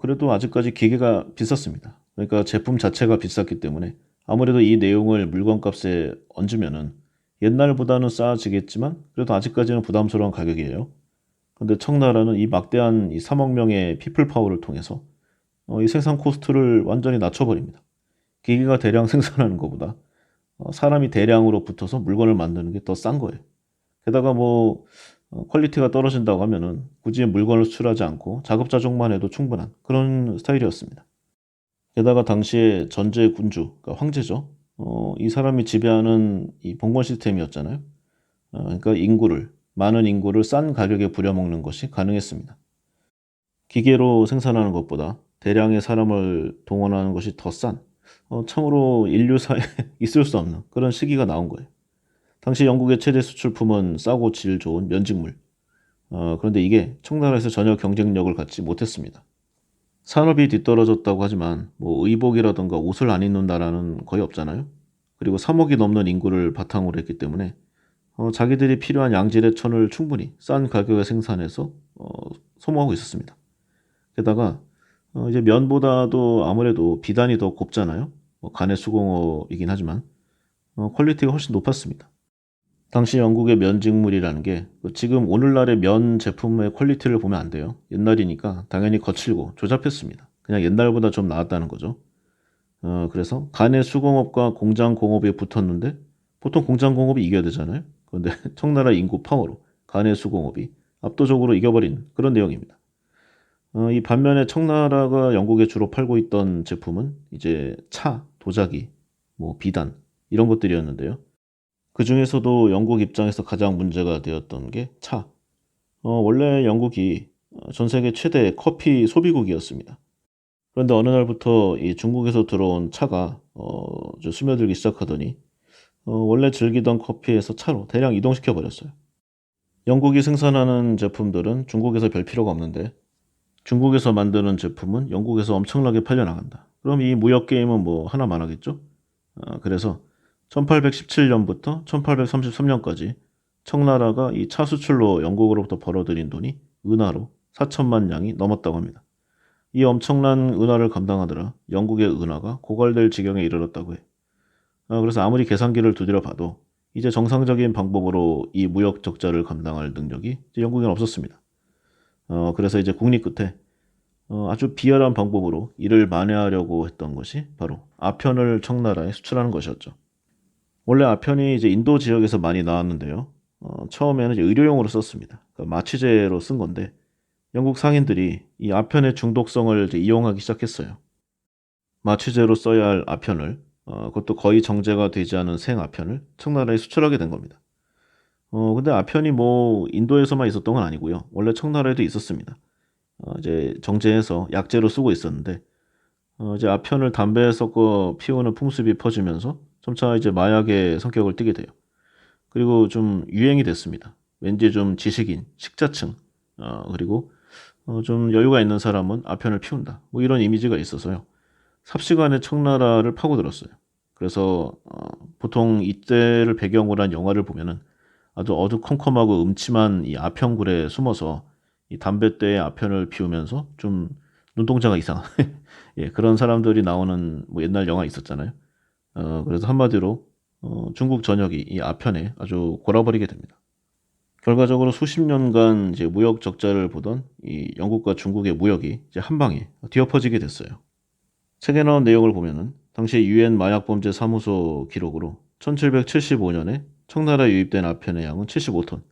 그래도 아직까지 기계가 비쌌습니다. 그러니까 제품 자체가 비쌌기 때문에 아무래도 이 내용을 물건값에 얹으면은 옛날보다는 싸지겠지만 그래도 아직까지는 부담스러운 가격이에요. 근데 청나라는 이 막대한 이 3억 명의 피플 파워를 통해서 이 생산 코스트를 완전히 낮춰버립니다. 기계가 대량 생산하는 것보다 사람이 대량으로 붙어서 물건을 만드는 게 더 싼 거예요. 게다가 뭐 퀄리티가 떨어진다고 하면은 굳이 물건을 수출하지 않고 자급자족만 해도 충분한 그런 스타일이었습니다. 게다가 당시에 전제 군주, 그러니까 황제죠. 이 사람이 지배하는 이 봉건 시스템이었잖아요. 그러니까 많은 인구를 싼 가격에 부려먹는 것이 가능했습니다. 기계로 생산하는 것보다 대량의 사람을 동원하는 것이 더 싼, 참으로 인류사에 있을 수 없는 그런 시기가 나온 거예요. 당시 영국의 최대 수출품은 싸고 질 좋은 면직물. 그런데 이게 청나라에서 전혀 경쟁력을 갖지 못했습니다. 산업이 뒤떨어졌다고 하지만 뭐 의복이라든가 옷을 안 입는 나라는 거의 없잖아요. 그리고 3억이 넘는 인구를 바탕으로 했기 때문에 자기들이 필요한 양질의 천을 충분히 싼 가격에 생산해서 소모하고 있었습니다. 게다가 이제 면보다도 아무래도 비단이 더 곱잖아요. 간의 수공업이긴 하지만 퀄리티가 훨씬 높았습니다. 당시 영국의 면직물이라는 게 지금 오늘날의 면 제품의 퀄리티를 보면 안 돼요. 옛날이니까 당연히 거칠고 조잡했습니다. 그냥 옛날보다 좀 나았다는 거죠. 그래서 간의 수공업과 공장 공업이 붙었는데 보통 공장 공업이 이겨야 되잖아요. 그런데 청나라 인구 파워로 간의 수공업이 압도적으로 이겨버린 그런 내용입니다. 이 반면에 청나라가 영국에 주로 팔고 있던 제품은 이제 차, 도자기, 뭐 비단 이런 것들이었는데요. 그 중에서도 영국 입장에서 가장 문제가 되었던 게 차. 원래 영국이 전 세계 최대 커피 소비국이었습니다. 그런데 어느 날부터 이 중국에서 들어온 차가 좀 스며들기 시작하더니 원래 즐기던 커피에서 차로 대량 이동시켜 버렸어요. 영국이 생산하는 제품들은 중국에서 별 필요가 없는데 중국에서 만드는 제품은 영국에서 엄청나게 팔려나간다. 그럼 이 무역 게임은 뭐 하나만 하겠죠? 그래서 1817년부터 1833년까지 청나라가 이 차 수출로 영국으로부터 벌어들인 돈이 은하로 4천만 냥이 넘었다고 합니다. 이 엄청난 은하를 감당하느라 영국의 은하가 고갈될 지경에 이르렀다고 해. 그래서 아무리 계산기를 두드려 봐도 이제 정상적인 방법으로 이 무역 적자를 감당할 능력이 이제 영국에는 없었습니다. 그래서 이제 국리 끝에 아주 비열한 방법으로 이를 만회하려고 했던 것이 바로 아편을 청나라에 수출하는 것이었죠. 원래 아편이 이제 인도 지역에서 많이 나왔는데요. 처음에는 이제 의료용으로 썼습니다. 그러니까 마취제로 쓴 건데 영국 상인들이 이 아편의 중독성을 이제 이용하기 시작했어요. 마취제로 써야 할 아편을 그것도 거의 정제가 되지 않은 생아편을 청나라에 수출하게 된 겁니다. 근데 아편이 뭐 인도에서만 있었던 건 아니고요. 원래 청나라에도 있었습니다. 이제 정제해서 약재로 쓰고 있었는데 이제 아편을 담배에 섞어 피우는 풍습이 퍼지면서 점차 이제 마약의 성격을 띠게 돼요. 그리고 좀 유행이 됐습니다. 왠지 좀 지식인, 식자층, 그리고 좀 여유가 있는 사람은 아편을 피운다. 뭐 이런 이미지가 있어서요. 삽시간에 청나라를 파고들었어요. 그래서 보통 이때를 배경으로 한 영화를 보면은 아주 어두컴컴하고 음침한 이 아편굴에 숨어서 이 담뱃대에 아편을 피우면서 좀 눈동자가 이상한 예, 그런 사람들이 나오는 뭐 옛날 영화 있었잖아요. 그래서 한마디로 중국 전역이 이 아편에 아주 골아버리게 됩니다. 결과적으로 수십 년간 이제 무역 적자를 보던 이 영국과 중국의 무역이 이제 한 방에 뒤엎어지게 됐어요. 책에 나온 내용을 보면은 당시 유엔 마약범죄 사무소 기록으로 1775년에 청나라에 유입된 아편의 양은 75톤.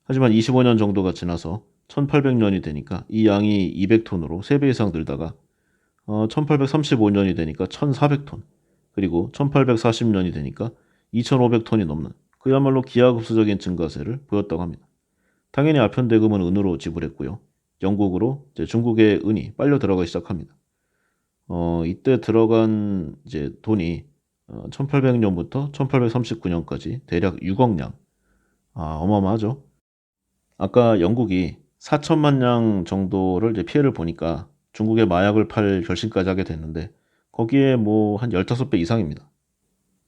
하지만 25년 정도가 지나서 1800년이 되니까 이 양이 200톤으로 3배 이상 늘다가 1835년이 되니까 1400톤. 그리고 1840년이 되니까 2500톤이 넘는 그야말로 기하급수적인 증가세를 보였다고 합니다. 당연히 아편 대금은 은으로 지불했고요. 영국으로 이제 중국의 은이 빨려 들어가기 시작합니다. 이때 들어간 이제 돈이 1800년부터 1839년까지 대략 6억 냥. 어마어마하죠. 아까 영국이 4천만 냥 정도를 이제 피해를 보니까 중국에 마약을 팔 결심까지 하게 됐는데 거기에 뭐 한 15배 이상입니다.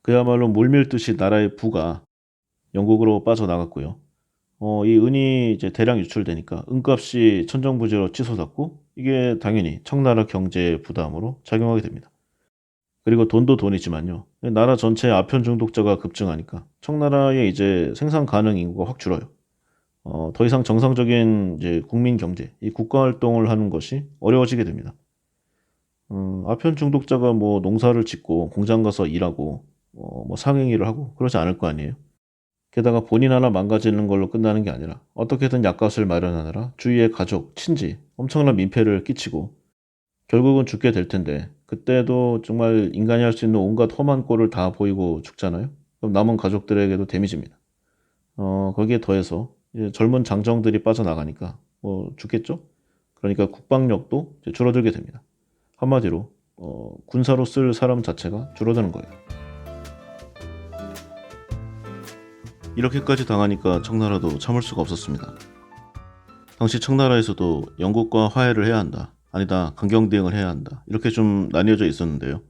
그야말로 물밀듯이 나라의 부가 영국으로 빠져나갔고요. 이 은이 이제 대량 유출되니까 은값이 천정부지로 치솟았고 이게 당연히 청나라 경제 부담으로 작용하게 됩니다. 그리고 돈도 돈이지만요. 나라 전체의 아편 중독자가 급증하니까 청나라의 이제 생산 가능 인구가 확 줄어요. 더 이상 정상적인 이제 국민 경제, 이 국가 활동을 하는 것이 어려워지게 됩니다. 아편 중독자가 뭐 농사를 짓고 공장 가서 일하고 뭐 상행일을 하고 그러지 않을 거 아니에요. 게다가 본인 하나 망가지는 걸로 끝나는 게 아니라 어떻게든 약값을 마련하느라 주위의 가족, 친지 엄청난 민폐를 끼치고 결국은 죽게 될 텐데 그때도 정말 인간이 할 수 있는 온갖 험한 꼴을 다 보이고 죽잖아요. 그럼 남은 가족들에게도 데미지입니다. 거기에 더해서 이제 젊은 장정들이 빠져나가니까 뭐 죽겠죠? 그러니까 국방력도 이제 줄어들게 됩니다. 한마디로 군사로 쓸 사람 자체가 줄어드는 거예요. 이렇게까지 당하니까 청나라도 참을 수가 없었습니다. 당시 청나라에서도 영국과 화해를 해야 한다. 아니다. 강경 대응을 해야 한다. 이렇게 좀 나뉘어져 있었는데요.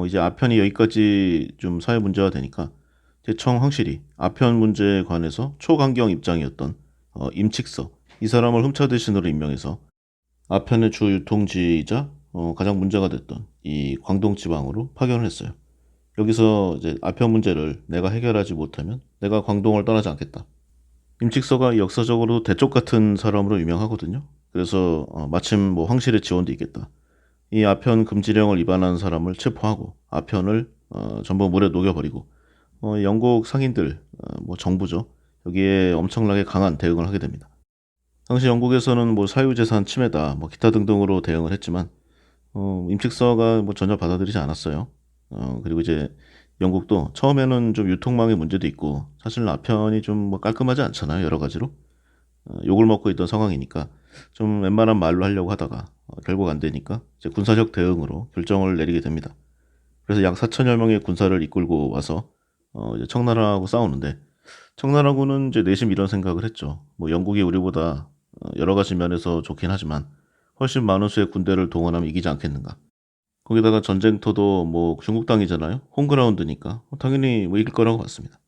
이제 아편이 여기까지 좀 사회 문제가 되니까 대청 황실이 아편 문제에 관해서 초강경 입장이었던 임칙서 이 사람을 흠차 대신으로 임명해서 아편의 주 유통지이자 가장 문제가 됐던 이 광동 지방으로 파견을 했어요. 여기서 이제 아편 문제를 내가 해결하지 못하면 내가 광동을 떠나지 않겠다. 임칙서가 역사적으로 대쪽 같은 사람으로 유명하거든요. 그래서 마침 뭐 황실의 지원도 있겠다. 이 아편 금지령을 위반한 사람을 체포하고 아편을 전부 물에 녹여버리고 영국 상인들, 뭐 정부죠. 여기에 엄청나게 강한 대응을 하게 됩니다. 당시 영국에서는 뭐 사유재산 침해다, 뭐 기타 등등으로 대응을 했지만 임칙서가 뭐 전혀 받아들이지 않았어요. 그리고 이제 영국도 처음에는 좀 유통망의 문제도 있고 사실 아편이 좀 뭐 깔끔하지 않잖아요. 여러 가지로. 욕을 먹고 있던 상황이니까 좀 웬만한 말로 하려고 하다가 결국 안 되니까 이제 군사적 대응으로 결정을 내리게 됩니다. 그래서 약 4천여 명의 군사를 이끌고 와서 이제 청나라하고 싸우는데 청나라군은 이제 내심 이런 생각을 했죠. 뭐 영국이 우리보다 여러 가지 면에서 좋긴 하지만 훨씬 많은 수의 군대를 동원하면 이기지 않겠는가. 거기다가 전쟁터도 뭐 중국 땅이잖아요. 홈그라운드니까 당연히 뭐 이길 거라고 봤습니다.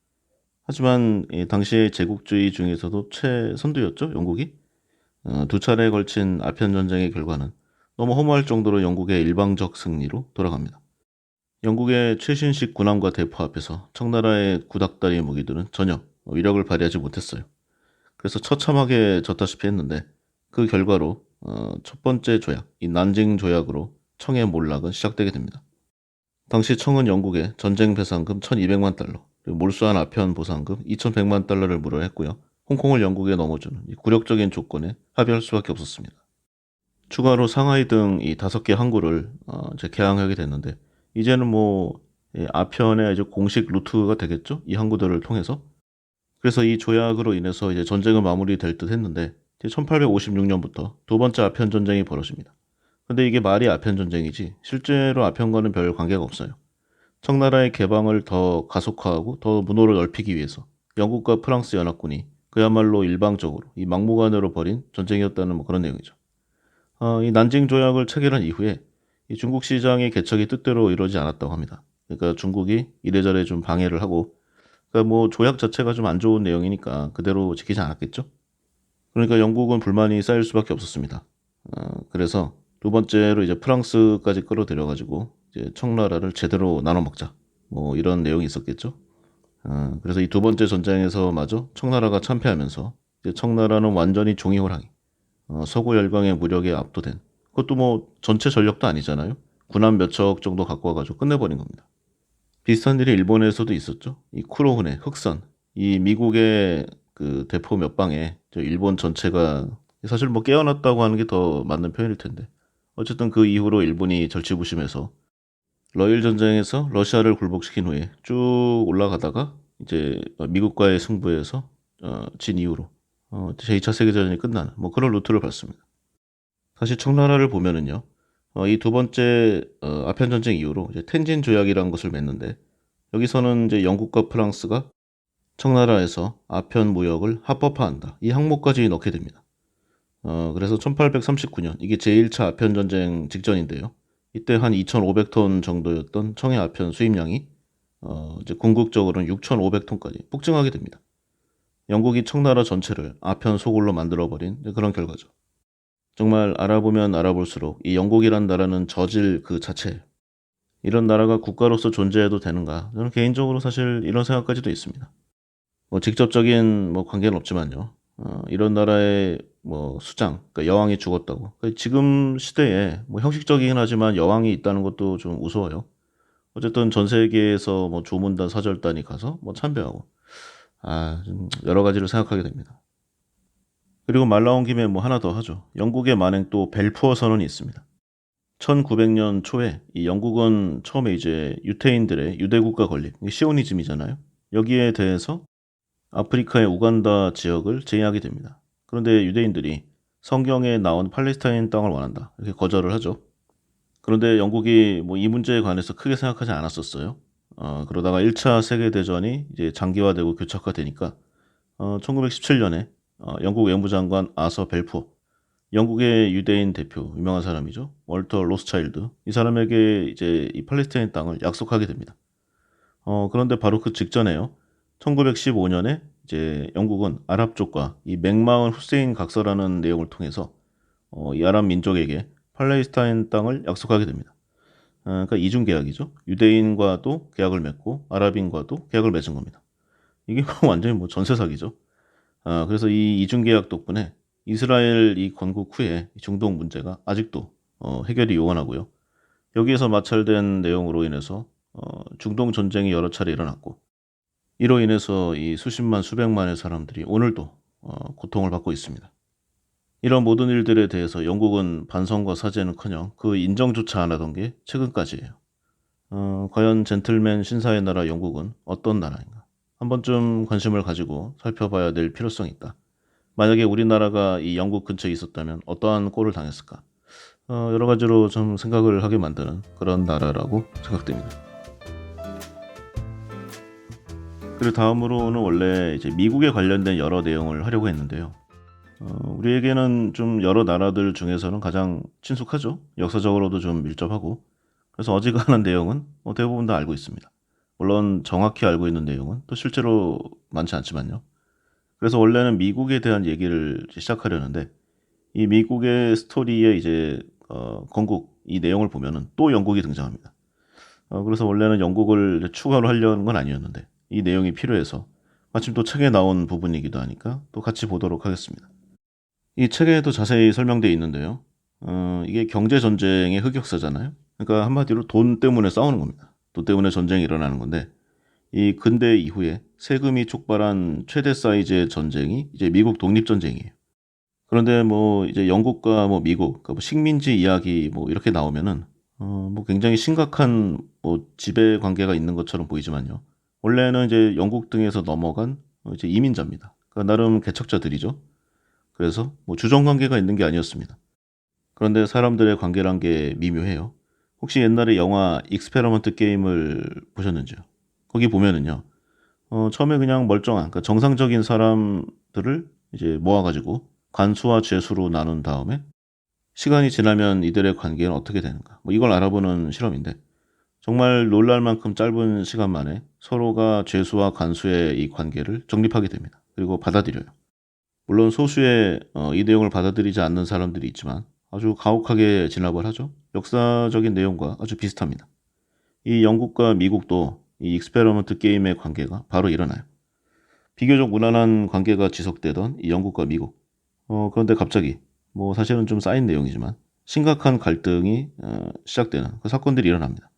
하지만 당시의 제국주의 중에서도 최선두였죠. 영국이. 두 차례에 걸친 아편 전쟁의 결과는 너무 허무할 정도로 영국의 일방적 승리로 돌아갑니다. 영국의 최신식 군함과 대포 앞에서 청나라의 구닥다리 무기들은 전혀 위력을 발휘하지 못했어요. 그래서 처참하게 졌다시피 했는데 그 결과로 첫 번째 조약, 이 난징 조약으로 청의 몰락은 시작되게 됩니다. 당시 청은 영국에 전쟁 배상금 1200만 달러, 그리고 몰수한 아편 보상금 2100만 달러를 물어야 했고요. 홍콩을 영국에 넘어주는 이 굴욕적인 조건에 합의할 수밖에 없었습니다. 추가로 상하이 등 이 5개 항구를 이제 개항하게 됐는데 이제는 뭐 아편의 이제 공식 루트가 되겠죠? 이 항구들을 통해서. 그래서 이 조약으로 인해서 이제 전쟁은 마무리될 듯 했는데 1856년부터 두 번째 아편 전쟁이 벌어집니다. 근데 이게 말이 아편 전쟁이지 실제로 아편과는 별 관계가 없어요. 청나라의 개방을 더 가속화하고 더 문호를 넓히기 위해서 영국과 프랑스 연합군이 그야말로 일방적으로 이 막무가내로 벌인 전쟁이었다는 뭐 그런 내용이죠. 이 난징 조약을 체결한 이후에 이 중국 시장의 개척이 뜻대로 이루어지지 않았다고 합니다. 그러니까 중국이 이래저래 좀 방해를 하고, 그러니까 뭐 조약 자체가 좀 안 좋은 내용이니까 그대로 지키지 않았겠죠. 그러니까 영국은 불만이 쌓일 수밖에 없었습니다. 그래서 두 번째로 이제 프랑스까지 끌어들여가지고 이제 청나라를 제대로 나눠 먹자. 뭐 이런 내용이 있었겠죠. 그래서 이 두 번째 전쟁에서마저 청나라가 참패하면서 이제 청나라는 완전히 종이호랑이, 서구 열강의 무력에 압도된, 그것도 뭐 전체 전력도 아니잖아요. 군함 몇 척 정도 갖고 와가지고 끝내버린 겁니다. 비슷한 일이 일본에서도 있었죠. 이 쿠로훈의 흑선, 이 미국의 그 대포 몇 방에 저 일본 전체가 사실 뭐 깨어났다고 하는 게 더 맞는 표현일 텐데 어쨌든 그 이후로 일본이 절치부심해서 러일 전쟁에서 러시아를 굴복시킨 후에 쭉 올라가다가 이제 미국과의 승부에서 진 이후로 제2차 세계대전이 끝나는 뭐 그런 루트를 밟습니다. 사실 청나라를 보면은요, 이 두 번째 아편 전쟁 이후로 이제 텐진 조약이라는 것을 맺는데 여기서는 이제 영국과 프랑스가 청나라에서 아편 무역을 합법화한다. 이 항목까지 넣게 됩니다. 그래서 1839년 이게 제1차 아편 전쟁 직전인데요. 이때 한 2,500톤 정도였던 청해 아편 수입량이 이제 궁극적으로는 6,500톤까지 폭증하게 됩니다. 영국이 청나라 전체를 아편 소굴로 만들어버린 그런 결과죠. 정말 알아보면 알아볼수록 이 영국이란 나라는 저질 그 자체예요. 이런 나라가 국가로서 존재해도 되는가? 저는 개인적으로 사실 이런 생각까지도 있습니다. 뭐 직접적인 뭐 관계는 없지만요. 이런 나라의 뭐 수장, 그러니까 여왕이 죽었다고. 그러니까 지금 시대에 뭐 형식적이긴 하지만 여왕이 있다는 것도 좀 우스워요. 어쨌든 전 세계에서 뭐 조문단, 사절단이 가서 뭐 참배하고, 좀 여러 가지를 생각하게 됩니다. 그리고 말 나온 김에 뭐 하나 더 하죠. 영국의 만행 또 벨푸어 선언이 있습니다. 1900년 초에 이 영국은 처음에 이제 유태인들의 유대국가 건립, 이게 시오니즘이잖아요. 여기에 대해서 아프리카의 우간다 지역을 제의하게 됩니다. 그런데 유대인들이 성경에 나온 팔레스타인 땅을 원한다. 이렇게 거절을 하죠. 그런데 영국이 뭐 이 문제에 관해서 크게 생각하지 않았었어요. 그러다가 1차 세계대전이 이제 장기화되고 교착화되니까 1917년에 영국 외무장관 아서 벨푸어, 영국의 유대인 대표, 유명한 사람이죠. 월터 로스차일드. 이 사람에게 이제 이 팔레스타인 땅을 약속하게 됩니다. 그런데 바로 그 직전에요. 1915년에 이제 영국은 아랍 쪽과 이 맥마은 후세인 각서라는 내용을 통해서 이 아랍 민족에게 팔레스타인 땅을 약속하게 됩니다. 그러니까 이중 계약이죠. 유대인과도 계약을 맺고 아랍인과도 계약을 맺은 겁니다. 이게 뭐 완전히 뭐 전세 사기죠. 그래서 이 이중 계약 덕분에 이스라엘 이 건국 후에 중동 문제가 아직도 해결이 요원하고요. 여기에서 마찰된 내용으로 인해서 중동 전쟁이 여러 차례 일어났고 이로 인해서 이 수십만 수백만의 사람들이 오늘도 고통을 받고 있습니다. 이런 모든 일들에 대해서 영국은 반성과 사죄는커녕 그 인정조차 안 하던 게 최근까지예요. 과연 젠틀맨 신사의 나라 영국은 어떤 나라인가? 한 번쯤 관심을 가지고 살펴봐야 될 필요성이 있다. 만약에 우리나라가 이 영국 근처에 있었다면 어떠한 꼴을 당했을까? 여러 가지로 좀 생각을 하게 만드는 그런 나라라고 생각됩니다. 그리고 다음으로는 원래 이제 미국에 관련된 여러 내용을 하려고 했는데요. 우리에게는 좀 여러 나라들 중에서는 가장 친숙하죠. 역사적으로도 좀 밀접하고. 그래서 어지간한 내용은 대부분 다 알고 있습니다. 물론 정확히 알고 있는 내용은 또 실제로 많지 않지만요. 그래서 원래는 미국에 대한 얘기를 시작하려는데 이 미국의 스토리의 이제 건국 이 내용을 보면은 또 영국이 등장합니다. 그래서 원래는 영국을 추가로 하려는 건 아니었는데 이 내용이 필요해서 마침 또 책에 나온 부분이기도 하니까 또 같이 보도록 하겠습니다. 이 책에도 자세히 설명되어 있는데요. 이게 경제 전쟁의 흑역사잖아요. 그러니까 한마디로 돈 때문에 싸우는 겁니다. 돈 때문에 전쟁이 일어나는 건데 이 근대 이후에 세금이 촉발한 최대 사이즈의 전쟁이 이제 미국 독립 전쟁이에요. 그런데 뭐 이제 영국과 뭐 미국, 그러니까 뭐 식민지 이야기 뭐 이렇게 나오면은 뭐 굉장히 심각한 뭐 지배 관계가 있는 것처럼 보이지만요. 원래는 이제 영국 등에서 넘어간 이제 이민자입니다. 그러니까 나름 개척자들이죠. 그래서 뭐 주정 관계가 있는 게 아니었습니다. 그런데 사람들의 관계란 게 미묘해요. 혹시 옛날에 영화 익스페리먼트 게임을 보셨는지요? 거기 보면은요. 처음에 그냥 멀쩡한, 그러니까 정상적인 사람들을 이제 모아가지고 관수와 죄수로 나눈 다음에 시간이 지나면 이들의 관계는 어떻게 되는가. 뭐 이걸 알아보는 실험인데 정말 놀랄 만큼 짧은 시간 만에 서로가 죄수와 관수의 이 관계를 정립하게 됩니다. 그리고 받아들여요. 물론 소수의 이 내용을 받아들이지 않는 사람들이 있지만 아주 가혹하게 진압을 하죠. 역사적인 내용과 아주 비슷합니다. 이 영국과 미국도 이 익스페리먼트 게임의 관계가 바로 일어나요. 비교적 무난한 관계가 지속되던 이 영국과 미국. 그런데 갑자기 뭐 사실은 좀 쌓인 내용이지만 심각한 갈등이 시작되는 그 사건들이 일어납니다.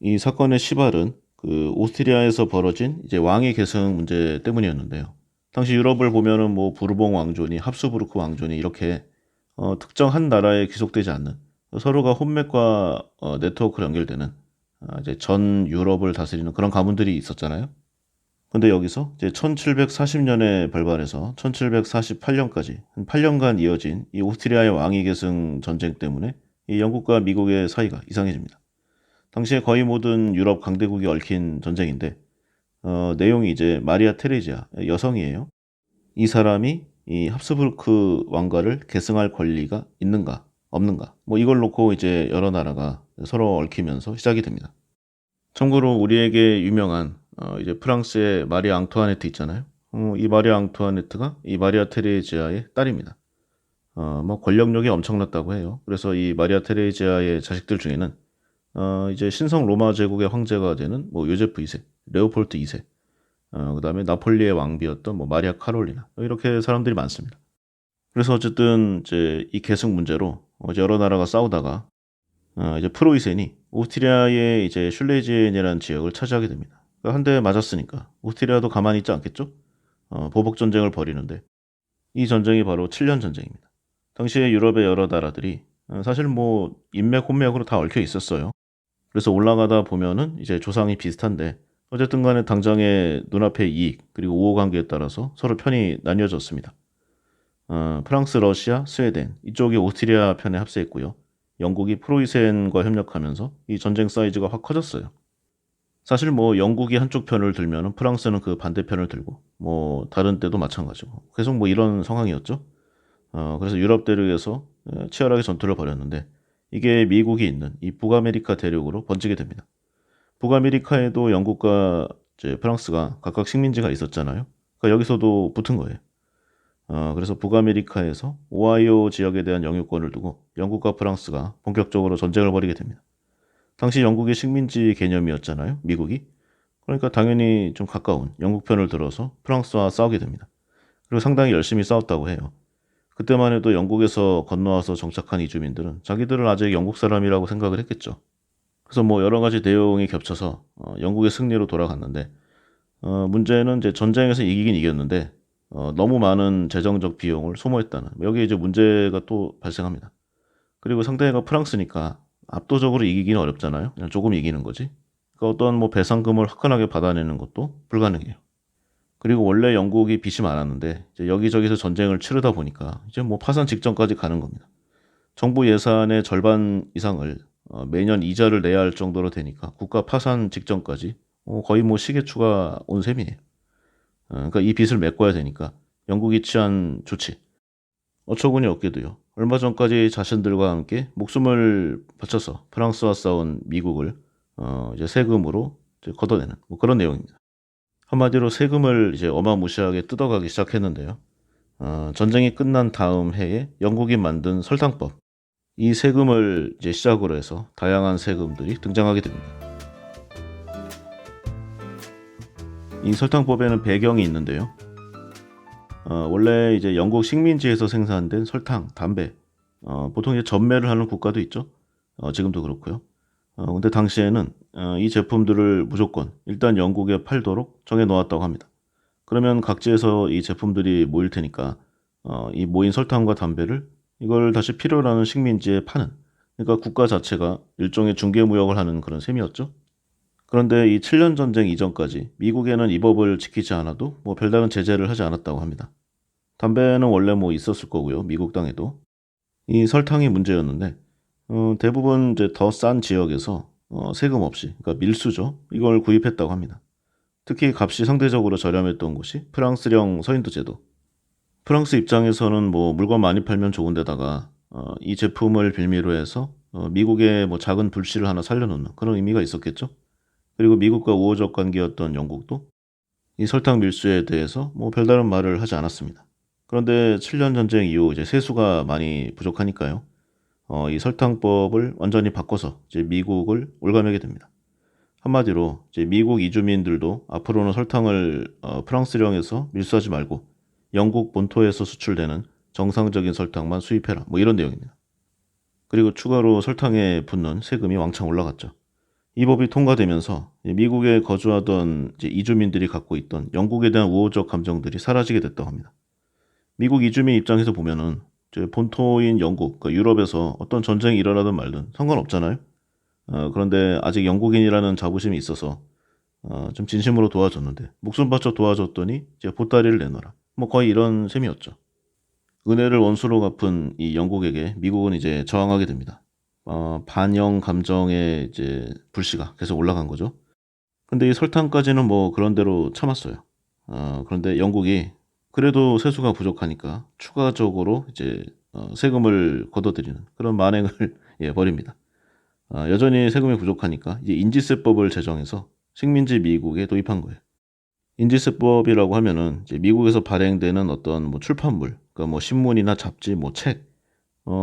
이 사건의 시발은 그 오스트리아에서 벌어진 이제 왕위 계승 문제 때문이었는데요. 당시 유럽을 보면은 뭐 부르봉 왕조니 합스부르크 왕조니 이렇게 특정 한 나라에 귀속되지 않는 서로가 혼맥과 네트워크로 연결되는 이제 전 유럽을 다스리는 그런 가문들이 있었잖아요. 근데 여기서 이제 1740년에 발발해서 1748년까지 한 8년간 이어진 이 오스트리아의 왕위 계승 전쟁 때문에 이 영국과 미국의 사이가 이상해집니다. 당시에 거의 모든 유럽 강대국이 얽힌 전쟁인데 내용이 이제 마리아 테레지아 여성이에요. 이 사람이 이 합스부르크 왕가를 계승할 권리가 있는가 없는가 뭐 이걸 놓고 이제 여러 나라가 서로 얽히면서 시작이 됩니다. 참고로 우리에게 유명한 이제 프랑스의 마리아 앙투아네트 있잖아요. 이 마리아 앙투아네트가 이 마리아 테레지아의 딸입니다. 뭐 권력력이 엄청났다고 해요. 그래서 이 마리아 테레지아의 자식들 중에는 이제 신성 로마 제국의 황제가 되는 뭐 요제프 2세, 레오폴트 2세, 그다음에 나폴리의 왕비였던 뭐 마리아 카롤리나 이렇게 사람들이 많습니다. 그래서 어쨌든 이제 이 계승 문제로 이제 여러 나라가 싸우다가 이제 프로이센이 오스트리아의 이제 슐레지엔이라는 지역을 차지하게 됩니다. 그러니까 한 대 맞았으니까 오스트리아도 가만히 있지 않겠죠? 보복 전쟁을 벌이는데 이 전쟁이 바로 7년 전쟁입니다. 당시에 유럽의 여러 나라들이 사실 뭐 인맥 혼맥으로 다 얽혀 있었어요. 그래서 올라가다 보면은 이제 조상이 비슷한데 어쨌든 간에 당장의 눈앞의 이익 그리고 우호 관계에 따라서 서로 편이 나뉘어졌습니다. 프랑스, 러시아, 스웨덴 이쪽이 오스트리아 편에 합세했고요. 영국이 프로이센과 협력하면서 이 전쟁 사이즈가 확 커졌어요. 사실 뭐 영국이 한쪽 편을 들면은 프랑스는 그 반대편을 들고 뭐 다른 때도 마찬가지고 계속 뭐 이런 상황이었죠. 그래서 유럽 대륙에서 치열하게 전투를 벌였는데 이게 미국이 있는 이 북아메리카 대륙으로 번지게 됩니다. 북아메리카에도 영국과 이제 프랑스가 각각 식민지가 있었잖아요. 그러니까 여기서도 붙은 거예요. 그래서 북아메리카에서 오하이오 지역에 대한 영유권을 두고 영국과 프랑스가 본격적으로 전쟁을 벌이게 됩니다. 당시 영국의 식민지 개념이었잖아요, 미국이. 그러니까 당연히 좀 가까운 영국 편을 들어서 프랑스와 싸우게 됩니다. 그리고 상당히 열심히 싸웠다고 해요. 그때만 해도 영국에서 건너와서 정착한 이주민들은 자기들은 아직 영국 사람이라고 생각을 했겠죠. 그래서 뭐 여러 가지 내용이 겹쳐서 영국의 승리로 돌아갔는데 문제는 이제 전쟁에서 이기긴 이겼는데 너무 많은 재정적 비용을 소모했다는 여기에 이제 문제가 또 발생합니다. 그리고 상대가 프랑스니까 압도적으로 이기기는 어렵잖아요. 그냥 조금 이기는 거지. 그러니까 어떤 뭐 배상금을 화끈하게 받아내는 것도 불가능해요. 그리고 원래 영국이 빚이 많았는데 이제 여기저기서 전쟁을 치르다 보니까 이제 뭐 파산 직전까지 가는 겁니다. 정부 예산의 절반 이상을 매년 이자를 내야 할 정도로 되니까 국가 파산 직전까지 거의 뭐 시계추가 온 셈이에요. 그러니까 이 빚을 메꿔야 되니까 영국이 취한 조치. 어처구니 없게도요. 얼마 전까지 자신들과 함께 목숨을 바쳐서 프랑스와 싸운 미국을 이제 세금으로 이제 걷어내는 뭐 그런 내용입니다. 한마디로 세금을 이제 어마무시하게 뜯어가기 시작했는데요. 전쟁이 끝난 다음 해에 영국이 만든 설탕법, 이 세금을 이제 시작으로 해서 다양한 세금들이 등장하게 됩니다. 이 설탕법에는 배경이 있는데요. 원래 이제 영국 식민지에서 생산된 설탕, 담배, 보통 이제 전매를 하는 국가도 있죠. 지금도 그렇고요. 근데 당시에는 이 제품들을 무조건 일단 영국에 팔도록 정해 놓았다고 합니다. 그러면 각지에서 이 제품들이 모일 테니까 이 모인 설탕과 담배를 이걸 다시 필요로 하는 식민지에 파는, 그러니까 국가 자체가 일종의 중개무역을 하는 그런 셈이었죠. 그런데 이 7년 전쟁 이전까지 미국에는 이 법을 지키지 않아도 뭐 별다른 제재를 하지 않았다고 합니다. 담배는 원래 뭐 있었을 거고요. 미국 땅에도. 이 설탕이 문제였는데 대부분 이제 더 싼 지역에서 세금 없이, 그러니까 밀수죠. 이걸 구입했다고 합니다. 특히 값이 상대적으로 저렴했던 곳이 프랑스령 서인도 제도. 프랑스 입장에서는 뭐 물건 많이 팔면 좋은데다가 이 제품을 빌미로 해서 미국의 뭐 작은 불씨를 하나 살려놓는 그런 의미가 있었겠죠. 그리고 미국과 우호적 관계였던 영국도 이 설탕 밀수에 대해서 뭐 별다른 말을 하지 않았습니다. 그런데 7년 전쟁 이후 이제 세수가 많이 부족하니까요. 이 설탕법을 완전히 바꿔서 이제 미국을 올가매게 됩니다. 한마디로 이제 미국 이주민들도 앞으로는 설탕을 프랑스령에서 밀수하지 말고 영국 본토에서 수출되는 정상적인 설탕만 수입해라. 뭐 이런 내용입니다. 그리고 추가로 설탕에 붙는 세금이 왕창 올라갔죠. 이 법이 통과되면서 미국에 거주하던 이제 이주민들이 갖고 있던 영국에 대한 우호적 감정들이 사라지게 됐다고 합니다. 미국 이주민 입장에서 보면은 이제 본토인 영국, 그러니까 유럽에서 어떤 전쟁이 일어나든 말든 상관없잖아요. 그런데 아직 영국인이라는 자부심이 있어서 좀 진심으로 도와줬는데 목숨 바쳐 도와줬더니 이제 보따리를 내놔라. 뭐 거의 이런 셈이었죠. 은혜를 원수로 갚은 이 영국에게 미국은 이제 저항하게 됩니다. 반영 감정의 이제 불씨가 계속 올라간 거죠. 근데 이 설탕까지는 뭐 그런 대로 참았어요. 그런데 영국이 그래도 세수가 부족하니까 추가적으로 이제 세금을 걷어들이는 그런 만행을 예, 벌입니다. 여전히 세금이 부족하니까 이제 인지세법을 제정해서 식민지 미국에 도입한 거예요. 인지세법이라고 하면은 이제 미국에서 발행되는 어떤 뭐 출판물, 그러니까 뭐 신문이나 잡지, 뭐 책,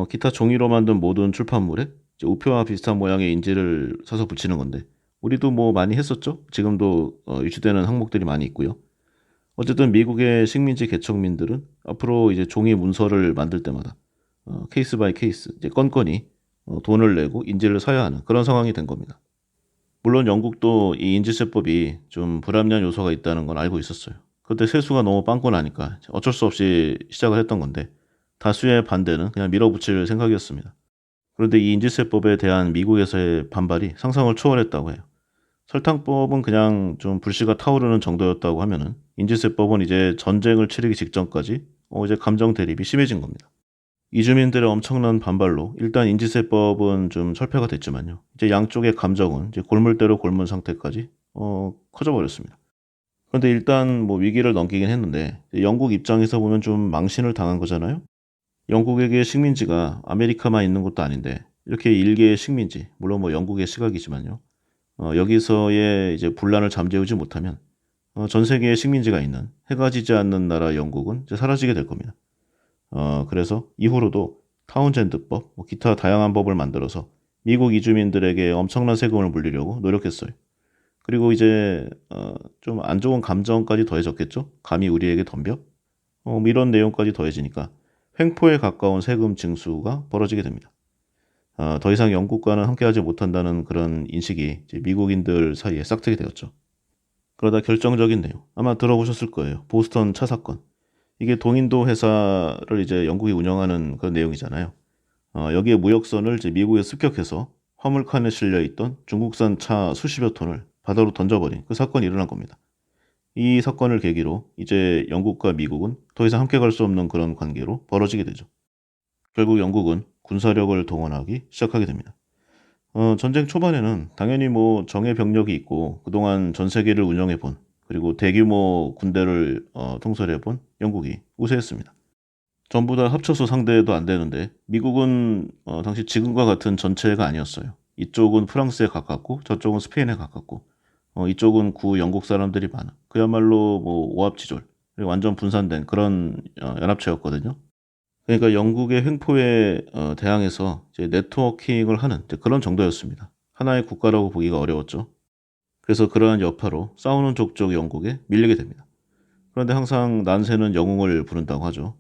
기타 종이로 만든 모든 출판물에 이제 우표와 비슷한 모양의 인지를 사서 붙이는 건데 우리도 뭐 많이 했었죠. 지금도 유치되는 항목들이 많이 있고요. 어쨌든 미국의 식민지 개척민들은 앞으로 이제 종이 문서를 만들 때마다 케이스 바이 케이스 이제 건건이 돈을 내고 인지를 사야 하는 그런 상황이 된 겁니다. 물론 영국도 이 인지세법이 좀 불합리한 요소가 있다는 건 알고 있었어요. 그때 세수가 너무 빵꾸 나니까 어쩔 수 없이 시작을 했던 건데 다수의 반대는 그냥 밀어붙일 생각이었습니다. 그런데 이 인지세법에 대한 미국에서의 반발이 상상을 초월했다고 해요. 설탕법은 그냥 좀 불씨가 타오르는 정도였다고 하면은 인지세법은 이제 전쟁을 치르기 직전까지 이제 감정 대립이 심해진 겁니다. 이주민들의 엄청난 반발로 일단 인지세법은 좀 철폐가 됐지만요. 이제 양쪽의 감정은 이제 골물대로 골문 상태까지 커져버렸습니다. 그런데 일단 뭐 위기를 넘기긴 했는데 영국 입장에서 보면 좀 망신을 당한 거잖아요. 영국에게 식민지가 아메리카만 있는 것도 아닌데 이렇게 일개의 식민지, 물론 뭐 영국의 시각이지만요. 여기서의 이제 분란을 잠재우지 못하면 전 세계에 식민지가 있는 해가 지지 않는 나라 영국은 이제 사라지게 될 겁니다. 그래서 이후로도 타운젠드법, 뭐 기타 다양한 법을 만들어서 미국 이주민들에게 엄청난 세금을 물리려고 노력했어요. 그리고 이제 좀 안 좋은 감정까지 더해졌겠죠. 감히 우리에게 덤벼? 뭐 이런 내용까지 더해지니까 횡포에 가까운 세금 징수가 벌어지게 됩니다. 더 이상 영국과는 함께하지 못한다는 그런 인식이 이제 미국인들 사이에 싹트게 되었죠. 그러다 결정적인 내용 아마 들어보셨을 거예요. 보스턴 차 사건. 이게 동인도 회사를 이제 영국이 운영하는 그런 내용이잖아요. 여기에 무역선을 이제 미국에 습격해서 화물칸에 실려 있던 중국산 차 수십여 톤을 바다로 던져버린 그 사건이 일어난 겁니다. 이 사건을 계기로 이제 영국과 미국은 더 이상 함께 갈 수 없는 그런 관계로 벌어지게 되죠. 결국 영국은 군사력을 동원하기 시작하게 됩니다. 전쟁 초반에는 당연히 뭐 정예 병력이 있고 그동안 전 세계를 운영해 본 그리고 대규모 군대를 통솔해 본 영국이 우세했습니다. 전부 다 합쳐서 상대도 안 되는데 미국은 당시 지금과 같은 전체가 아니었어요. 이쪽은 프랑스에 가깝고 저쪽은 스페인에 가깝고 이쪽은 구 영국 사람들이 많아. 그야말로 뭐 오합지졸. 그리고 완전 분산된 그런 연합체였거든요. 그러니까 영국의 횡포에 대항해서 이제 네트워킹을 하는 이제 그런 정도였습니다. 하나의 국가라고 보기가 어려웠죠. 그래서 그러한 여파로 싸우는 족족 영국에 밀리게 됩니다. 그런데 항상 난세는 영웅을 부른다고 하죠.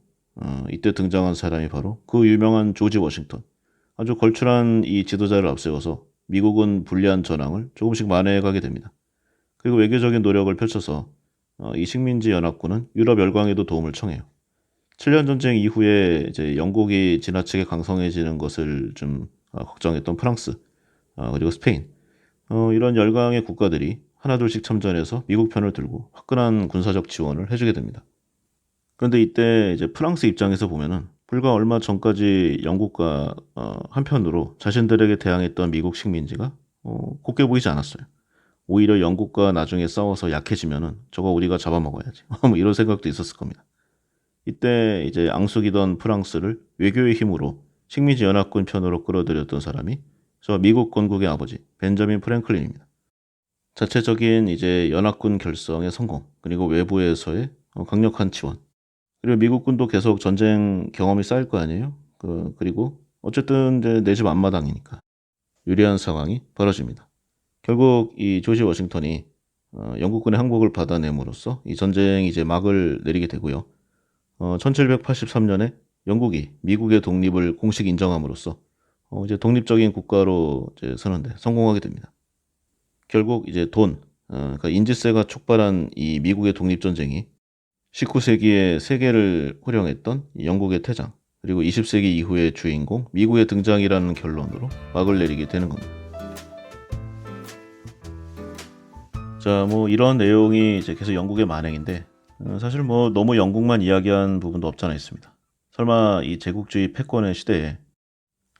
이때 등장한 사람이 바로 그 유명한 조지 워싱턴. 아주 걸출한 이 지도자를 앞세워서 미국은 불리한 전황을 조금씩 만회해가게 됩니다. 그리고 외교적인 노력을 펼쳐서 이 식민지 연합군은 유럽 열강에도 도움을 청해요. 7년 전쟁 이후에 이제 영국이 지나치게 강성해지는 것을 좀 걱정했던 프랑스, 그리고 스페인, 이런 열강의 국가들이 하나둘씩 참전해서 미국 편을 들고 화끈한 군사적 지원을 해주게 됩니다. 그런데 이때 이제 프랑스 입장에서 보면은 불과 얼마 전까지 영국과 한편으로 자신들에게 대항했던 미국 식민지가 곱게 보이지 않았어요. 오히려 영국과 나중에 싸워서 약해지면은 저거 우리가 잡아먹어야지. 뭐 이런 생각도 있었을 겁니다. 이때 이제 앙숙이던 프랑스를 외교의 힘으로 식민지 연합군 편으로 끌어들였던 사람이 저 미국 건국의 아버지 벤저민 프랭클린입니다. 자체적인 이제 연합군 결성의 성공, 그리고 외부에서의 강력한 지원, 그리고 미국군도 계속 전쟁 경험이 쌓일 거 아니에요. 그리고 어쨌든 이제 내 집 앞마당이니까 유리한 상황이 벌어집니다. 결국 이 조지 워싱턴이 영국군의 항복을 받아냄으로써 이 전쟁이 이제 막을 내리게 되고요. 1783년에 영국이 미국의 독립을 공식 인정함으로써 이제 독립적인 국가로 이제 서는데 성공하게 됩니다. 결국 이제 그러니까 인지세가 촉발한 이 미국의 독립전쟁이 19세기에 세계를 호령했던 영국의 퇴장, 그리고 20세기 이후의 주인공 미국의 등장이라는 결론으로 막을 내리게 되는 겁니다. 자, 뭐 이런 내용이 이제 계속 영국의 만행인데 사실 뭐 너무 영국만 이야기한 부분도 없잖아 있습니다. 설마 이 제국주의 패권의 시대에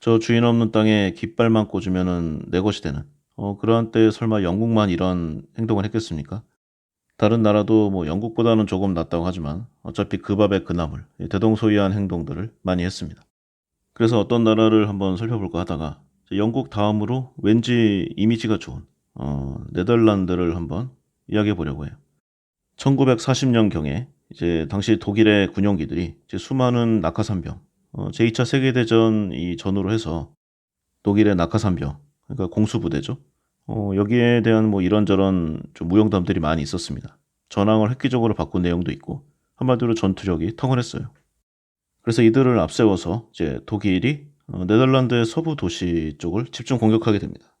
저 주인 없는 땅에 깃발만 꽂으면은 내 것이 되는 그러한 때에 설마 영국만 이런 행동을 했겠습니까? 다른 나라도 뭐 영국보다는 조금 낫다고 하지만 어차피 그 밥에 그 나물, 대동소이한 행동들을 많이 했습니다. 그래서 어떤 나라를 한번 살펴볼까 하다가 영국 다음으로 왠지 이미지가 좋은 네덜란드를 한번 이야기해 보려고 해요. 1940년경에 이제 당시 독일의 군용기들이 이제 수많은 낙하산병, 제2차 세계대전 이 전후로 해서 독일의 낙하산병, 그러니까 공수부대죠. 여기에 대한 뭐 이런저런 좀 무용담들이 많이 있었습니다. 전황을 획기적으로 바꾼 내용도 있고 한마디로 전투력이 탁월했어요. 그래서 이들을 앞세워서 이제 독일이 네덜란드의 서부 도시 쪽을 집중 공격하게 됩니다.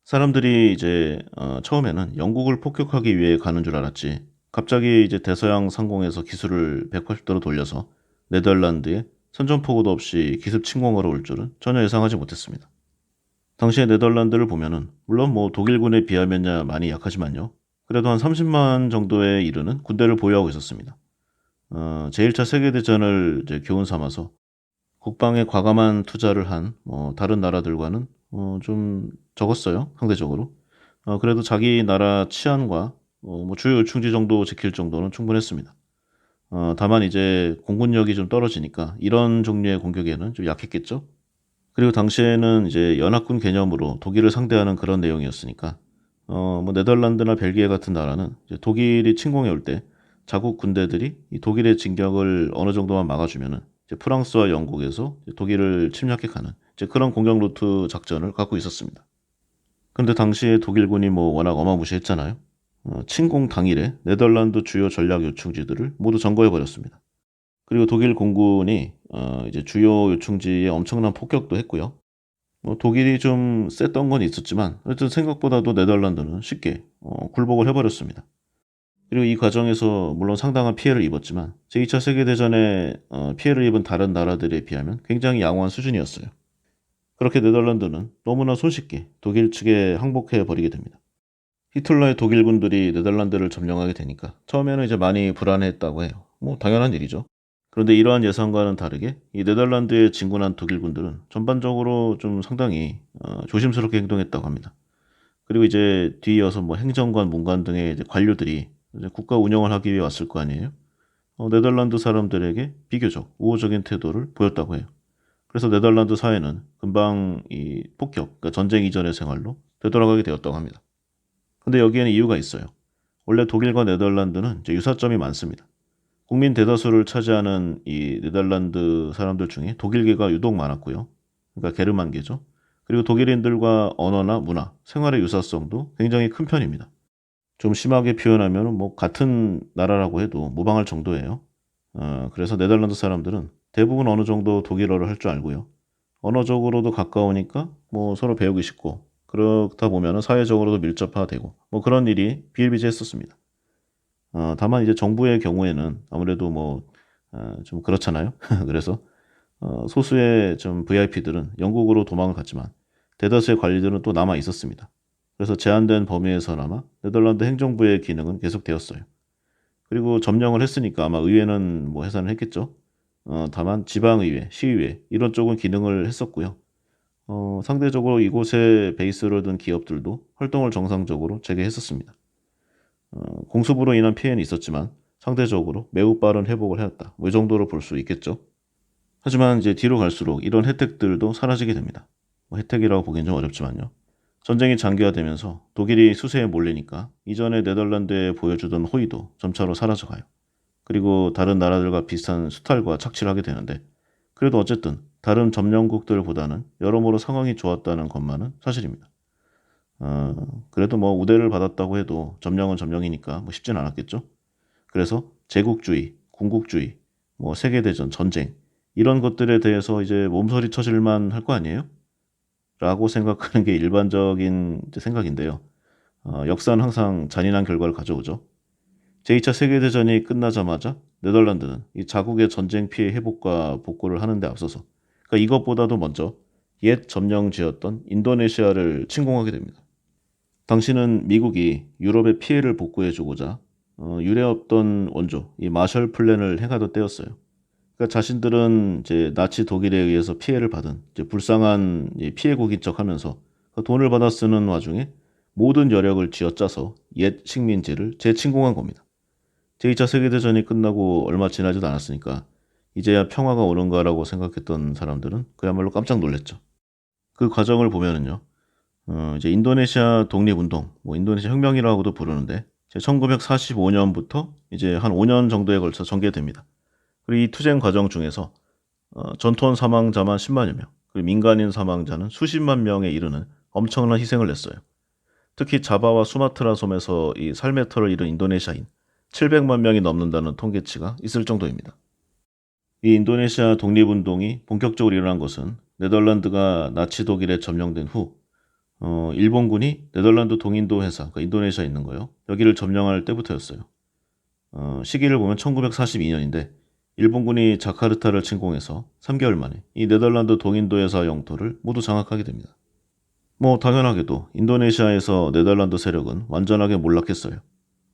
사람들이 이제 처음에는 영국을 폭격하기 위해 가는 줄 알았지 갑자기 이제 대서양 상공에서 기술을 180도로 돌려서 네덜란드에 선전포고도 없이 기습 침공하러 올 줄은 전혀 예상하지 못했습니다. 당시의 네덜란드를 보면은 물론 뭐 독일군에 비하면야 많이 약하지만요. 그래도 한 30만 정도에 이르는 군대를 보유하고 있었습니다. 제1차 세계대전을 이제 교훈 삼아서 국방에 과감한 투자를 한 다른 나라들과는 좀 적었어요. 상대적으로. 그래도 자기 나라 치안과 뭐 주요 요충지 정도 지킬 정도는 충분했습니다. 다만 이제 공군력이 좀 떨어지니까 이런 종류의 공격에는 좀 약했겠죠. 그리고 당시에는 이제 연합군 개념으로 독일을 상대하는 그런 내용이었으니까 뭐 네덜란드나 벨기에 같은 나라는 이제 독일이 침공해 올 때 자국 군대들이 이 독일의 진격을 어느 정도만 막아주면은 이제 프랑스와 영국에서 이제 독일을 침략해 가는 이제 그런 공격 루트 작전을 갖고 있었습니다. 근데 당시에 독일군이 뭐 워낙 어마무시했잖아요. 침공 당일에 네덜란드 주요 전략 요충지들을 모두 점거해 버렸습니다. 그리고 독일 공군이 이제 주요 요충지에 엄청난 폭격도 했고요. 뭐 독일이 좀 셌던 건 있었지만 하여튼 생각보다도 네덜란드는 쉽게 굴복을 해버렸습니다. 그리고 이 과정에서 물론 상당한 피해를 입었지만 제2차 세계대전에 피해를 입은 다른 나라들에 비하면 굉장히 양호한 수준이었어요. 그렇게 네덜란드는 너무나 손쉽게 독일 측에 항복해 버리게 됩니다. 히틀러의 독일군들이 네덜란드를 점령하게 되니까 처음에는 이제 많이 불안해했다고 해요. 뭐 당연한 일이죠. 그런데 이러한 예상과는 다르게 이 네덜란드에 진군한 독일군들은 전반적으로 좀 상당히 조심스럽게 행동했다고 합니다. 그리고 이제 뒤이어서 뭐 행정관, 문관 등의 이제 관료들이 이제 국가 운영을 하기 위해 왔을 거 아니에요. 네덜란드 사람들에게 비교적 우호적인 태도를 보였다고 해요. 그래서 네덜란드 사회는 금방 이 폭격, 그러니까 전쟁 이전의 생활로 되돌아가게 되었다고 합니다. 근데 여기에는 이유가 있어요. 원래 독일과 네덜란드는 이제 유사점이 많습니다. 국민 대다수를 차지하는 이 네덜란드 사람들 중에 독일계가 유독 많았고요. 그러니까 게르만계죠. 그리고 독일인들과 언어나 문화, 생활의 유사성도 굉장히 큰 편입니다. 좀 심하게 표현하면 뭐 같은 나라라고 해도 무방할 정도예요. 그래서 네덜란드 사람들은 대부분 어느 정도 독일어를 할 줄 알고요. 언어적으로도 가까우니까 뭐 서로 배우기 쉽고 그렇다 보면 사회적으로도 밀접화되고 뭐 그런 일이 비일비재했었습니다. 다만 이제 정부의 경우에는 아무래도 뭐 좀 그렇잖아요. 그래서 소수의 좀 VIP들은 영국으로 도망을 갔지만 대다수의 관리들은 또 남아 있었습니다. 그래서 제한된 범위에서나마 네덜란드 행정부의 기능은 계속되었어요. 그리고 점령을 했으니까 아마 의회는 뭐 해산을 했겠죠. 다만 지방의회, 시의회 이런 쪽은 기능을 했었고요. 상대적으로 이곳에 베이스를 둔 기업들도 활동을 정상적으로 재개했었습니다. 공습으로 인한 피해는 있었지만 상대적으로 매우 빠른 회복을 해왔다. 뭐 이 정도로 볼 수 있겠죠. 하지만 이제 뒤로 갈수록 이런 혜택들도 사라지게 됩니다. 뭐 혜택이라고 보기엔 좀 어렵지만요. 전쟁이 장기화되면서 독일이 수세에 몰리니까 이전에 네덜란드에 보여주던 호의도 점차로 사라져가요. 그리고 다른 나라들과 비슷한 수탈과 착취를 하게 되는데 그래도 어쨌든 다른 점령국들보다는 여러모로 상황이 좋았다는 것만은 사실입니다. 그래도 뭐 우대를 받았다고 해도 점령은 점령이니까 뭐 쉽진 않았겠죠. 그래서 제국주의, 군국주의, 뭐 세계대전, 전쟁 이런 것들에 대해서 이제 몸서리 쳐질만 할 거 아니에요? 라고 생각하는 게 일반적인 생각인데요. 역사는 항상 잔인한 결과를 가져오죠. 제2차 세계대전이 끝나자마자 네덜란드는 이 자국의 전쟁 피해 회복과 복구를 하는 데 앞서서 그러니까 이것보다도 먼저 옛 점령지였던 인도네시아를 침공하게 됩니다. 당시는 미국이 유럽의 피해를 복구해주고자 유례없던 원조, 이 마셜 플랜을 행하던 때였어요. 그러니까 자신들은 이제 나치 독일에 의해서 피해를 받은 이제 불쌍한 피해국인 척하면서 돈을 받아 쓰는 와중에 모든 여력을 쥐어짜서 옛 식민지를 재침공한 겁니다. 제2차 세계대전이 끝나고 얼마 지나지도 않았으니까 이제야 평화가 오는가라고 생각했던 사람들은 그야말로 깜짝 놀랐죠. 그 과정을 보면은요, 이제 인도네시아 독립운동, 뭐 인도네시아 혁명이라고도 부르는데, 1945년부터 이제 한 5년 정도에 걸쳐 전개됩니다. 그리고 이 투쟁 과정 중에서 전투원 사망자만 10만여 명, 그리고 민간인 사망자는 수십만 명에 이르는 엄청난 희생을 냈어요. 특히 자바와 수마트라 섬에서 이 삶의 터를 잃은 인도네시아인 700만 명이 넘는다는 통계치가 있을 정도입니다. 이 인도네시아 독립운동이 본격적으로 일어난 것은 네덜란드가 나치 독일에 점령된 후 일본군이 네덜란드 동인도 회사, 그러니까 인도네시아에 있는 거요. 여기를 점령할 때부터였어요. 시기를 보면 1942년인데 일본군이 자카르타를 침공해서 3개월 만에 이 네덜란드 동인도 회사 영토를 모두 장악하게 됩니다. 뭐 당연하게도 인도네시아에서 네덜란드 세력은 완전하게 몰락했어요.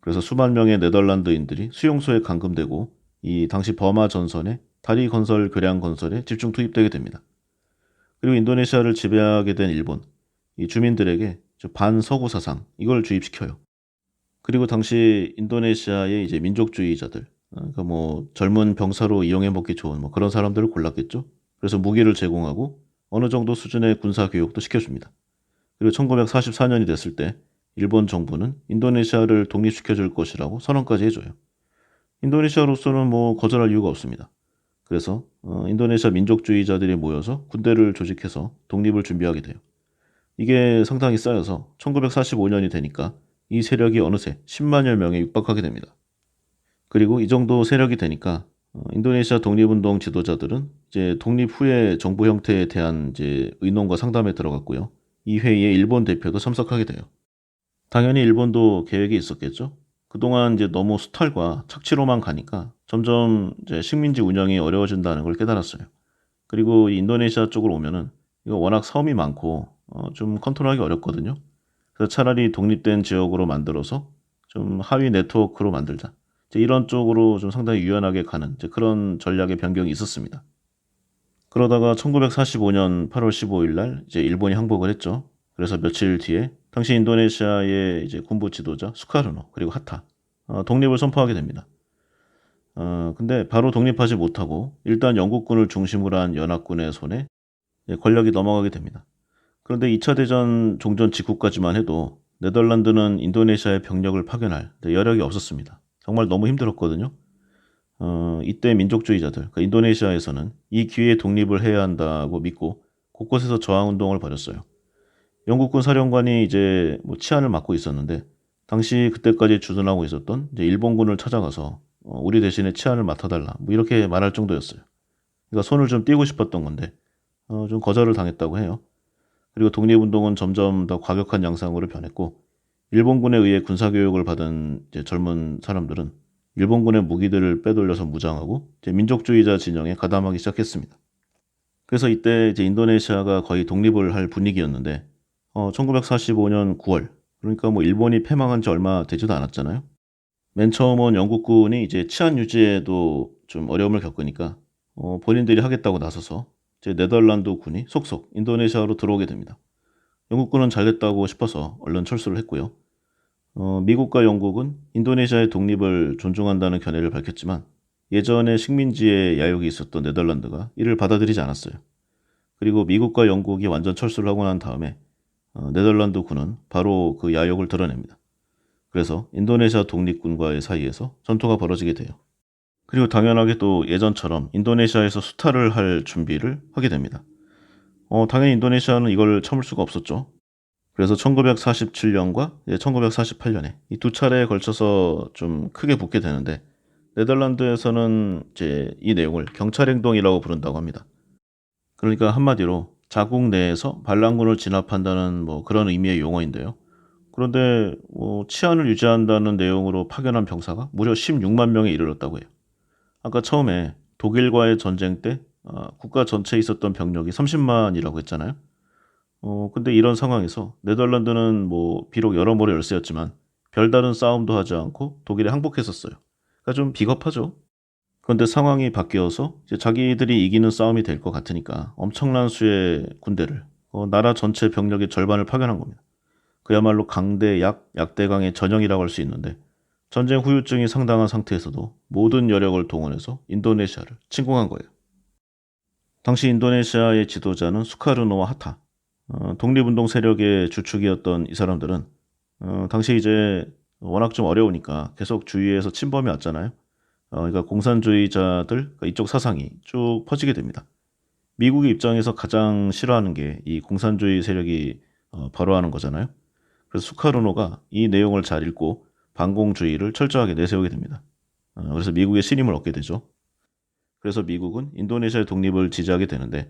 그래서 수만 명의 네덜란드인들이 수용소에 감금되고 이 당시 버마 전선에 다리 건설, 교량 건설에 집중 투입되게 됩니다. 그리고 인도네시아를 지배하게 된 일본, 이 주민들에게 반서구 사상 이걸 주입시켜요. 그리고 당시 인도네시아의 이제 민족주의자들, 그러니까 뭐 젊은 병사로 이용해 먹기 좋은 뭐 그런 사람들을 골랐겠죠. 그래서 무기를 제공하고 어느 정도 수준의 군사 교육도 시켜줍니다. 그리고 1944년이 됐을 때 일본 정부는 인도네시아를 독립시켜 줄 것이라고 선언까지 해줘요. 인도네시아로서는 뭐 거절할 이유가 없습니다. 그래서 인도네시아 민족주의자들이 모여서 군대를 조직해서 독립을 준비하게 돼요. 이게 상당히 쌓여서 1945년이 되니까 이 세력이 어느새 10만여 명에 육박하게 됩니다. 그리고 이 정도 세력이 되니까 인도네시아 독립운동 지도자들은 이제 독립 후의 정부 형태에 대한 이제 의논과 상담에 들어갔고요. 이 회의에 일본 대표도 참석하게 돼요. 당연히 일본도 계획이 있었겠죠. 그동안 이제 너무 수탈과 착취로만 가니까 점점 이제 식민지 운영이 어려워진다는 걸 깨달았어요. 그리고 이 인도네시아 쪽으로 오면은 이거 워낙 섬이 많고 좀 컨트롤하기 어렵거든요. 그래서 차라리 독립된 지역으로 만들어서 좀 하위 네트워크로 만들자. 이제 이런 쪽으로 좀 상당히 유연하게 가는 이제 그런 전략의 변경이 있었습니다. 그러다가 1945년 8월 15일 날 이제 일본이 항복을 했죠. 그래서 며칠 뒤에 당시 인도네시아의 이제 군부 지도자 수카르노 그리고 하타 독립을 선포하게 됩니다. 근데 바로 독립하지 못하고 일단 영국군을 중심으로 한 연합군의 손에 권력이 넘어가게 됩니다. 그런데 2차 대전 종전 직후까지만 해도 네덜란드는 인도네시아의 병력을 파견할 여력이 없었습니다. 정말 너무 힘들었거든요. 이때 민족주의자들, 그러니까 인도네시아에서는 이 기회에 독립을 해야 한다고 믿고 곳곳에서 저항운동을 벌였어요. 영국군 사령관이 이제 뭐 치안을 맡고 있었는데 당시 그때까지 주둔하고 있었던 이제 일본군을 찾아가서 우리 대신에 치안을 맡아달라 뭐 이렇게 말할 정도였어요. 그러니까 손을 좀 띄고 싶었던 건데 좀 거절을 당했다고 해요. 그리고 독립운동은 점점 더 과격한 양상으로 변했고 일본군에 의해 군사교육을 받은 이제 젊은 사람들은 일본군의 무기들을 빼돌려서 무장하고 이제 민족주의자 진영에 가담하기 시작했습니다. 그래서 이때 이제 인도네시아가 거의 독립을 할 분위기였는데 1945년 9월 그러니까 뭐 일본이 패망한 지 얼마 되지도 않았잖아요. 맨 처음은 영국군이 이제 치안 유지에도 좀 어려움을 겪으니까 본인들이 하겠다고 나서서 이제 네덜란드 군이 속속 인도네시아로 들어오게 됩니다. 영국군은 잘됐다고 싶어서 얼른 철수를 했고요. 미국과 영국은 인도네시아의 독립을 존중한다는 견해를 밝혔지만 예전에 식민지의 야욕이 있었던 네덜란드가 이를 받아들이지 않았어요. 그리고 미국과 영국이 완전 철수를 하고 난 다음에 네덜란드 군은 바로 그 야욕을 드러냅니다. 그래서 인도네시아 독립군과의 사이에서 전투가 벌어지게 돼요. 그리고 당연하게 또 예전처럼 인도네시아에서 수탈을 할 준비를 하게 됩니다. 당연히 인도네시아는 이걸 참을 수가 없었죠. 그래서 1947년과 1948년에 이 두 차례에 걸쳐서 좀 크게 붙게 되는데 네덜란드에서는 이제 이 내용을 경찰행동이라고 부른다고 합니다. 그러니까 한마디로 자국 내에서 반란군을 진압한다는 뭐 그런 의미의 용어인데요. 그런데 치안을 유지한다는 내용으로 파견한 병사가 무려 16만 명에 이르렀다고 해요. 아까 처음에 독일과의 전쟁 때 국가 전체에 있었던 병력이 30만이라고 했잖아요. 근데 이런 상황에서 네덜란드는 뭐 비록 여러모로 열세였지만 별다른 싸움도 하지 않고 독일에 항복했었어요. 그러니까 좀 비겁하죠. 그런데 상황이 바뀌어서 이제 자기들이 이기는 싸움이 될 것 같으니까 엄청난 수의 군대를 나라 전체 병력의 절반을 파견한 겁니다. 그야말로 강대 약대강의 전형이라고 할 수 있는데 전쟁 후유증이 상당한 상태에서도 모든 여력을 동원해서 인도네시아를 침공한 거예요. 당시 인도네시아의 지도자는 수카르노와 하타, 독립운동 세력의 주축이었던 이 사람들은 당시 이제 워낙 좀 어려우니까 계속 주위에서 침범이 왔잖아요. 그러니까 공산주의자들 그러니까 이쪽 사상이 쭉 퍼지게 됩니다. 미국의 입장에서 가장 싫어하는 게 이 공산주의 세력이 바로 하는 거잖아요. 그래서 수카르노가 이 내용을 잘 읽고 반공주의를 철저하게 내세우게 됩니다. 그래서 미국의 신임을 얻게 되죠. 그래서 미국은 인도네시아의 독립을 지지하게 되는데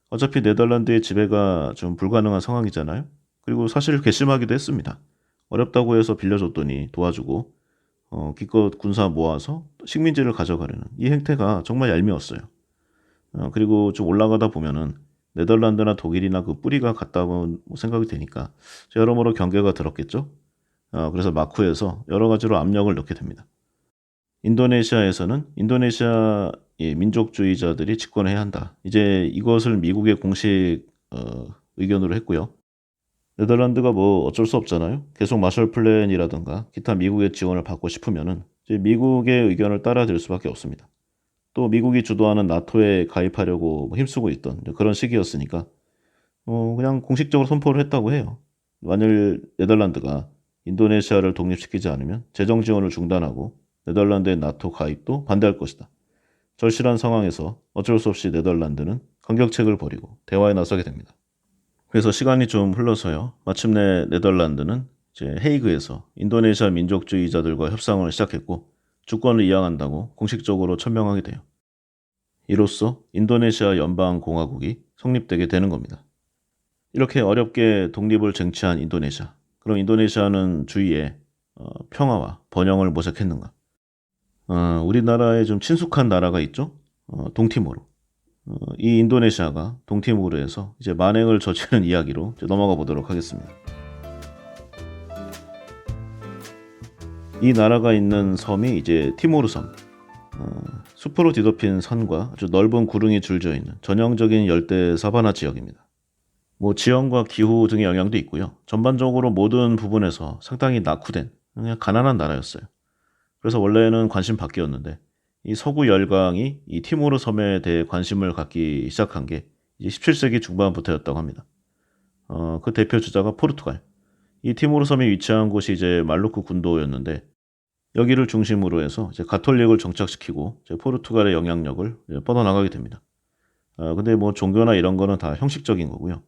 어차피 네덜란드의 지배가 좀 불가능한 상황이잖아요. 그리고 사실 괘씸하기도 했습니다. 어렵다고 해서 빌려줬더니 도와주고 기껏 군사 모아서 식민지를 가져가려는 이 행태가 정말 얄미웠어요. 그리고 좀 올라가다 보면은 네덜란드나 독일이나 그 뿌리가 같다고 생각이 되니까 여러모로 경계가 들었겠죠. 그래서 마쿠에서 여러 가지로 압력을 넣게 됩니다. 인도네시아에서는 인도네시아 민족주의자들이 집권해야 한다. 이제 이것을 미국의 공식 의견으로 했고요. 네덜란드가 뭐 어쩔 수 없잖아요. 계속 마셜 플랜이라든가 기타 미국의 지원을 받고 싶으면은 이제 미국의 의견을 따라들 수밖에 없습니다. 또 미국이 주도하는 나토에 가입하려고 힘쓰고 있던 그런 시기였으니까 그냥 공식적으로 선포를 했다고 해요. 만일 네덜란드가 인도네시아를 독립시키지 않으면 재정 지원을 중단하고 네덜란드의 나토 가입도 반대할 것이다. 절실한 상황에서 어쩔 수 없이 네덜란드는 강경책을 벌이고 대화에 나서게 됩니다. 그래서 시간이 좀 흘러서요. 마침내 네덜란드는 이제 헤이그에서 인도네시아 민족주의자들과 협상을 시작했고 주권을 이양한다고 공식적으로 천명하게 돼요. 이로써 인도네시아 연방공화국이 성립되게 되는 겁니다. 이렇게 어렵게 독립을 쟁취한 인도네시아. 그럼 인도네시아는 주위에 평화와 번영을 모색했는가? 우리나라에 좀 친숙한 나라가 있죠. 동티모르. 이 인도네시아가 동티모르에서 이제 만행을 저지른 이야기로 이제 넘어가 보도록 하겠습니다. 이 나라가 있는 섬이 이제 티모르 섬. 숲으로 뒤덮인 산과 아주 넓은 구릉이 줄지어 있는 전형적인 열대 사바나 지역입니다. 뭐 지형과 기후 등의 영향도 있고요. 전반적으로 모든 부분에서 상당히 낙후된 그냥 가난한 나라였어요. 그래서 원래는 관심 밖이었는데 이 서구 열강이 이 티모르 섬에 대해 관심을 갖기 시작한 게 이제 17세기 중반부터였다고 합니다. 그 대표 주자가 포르투갈. 이 티모르 섬이 위치한 곳이 이제 말루크 군도였는데 여기를 중심으로 해서 이제 가톨릭을 정착시키고 이제 포르투갈의 영향력을 이제 뻗어나가게 됩니다. 근데 뭐 종교나 이런 거는 다 형식적인 거고요.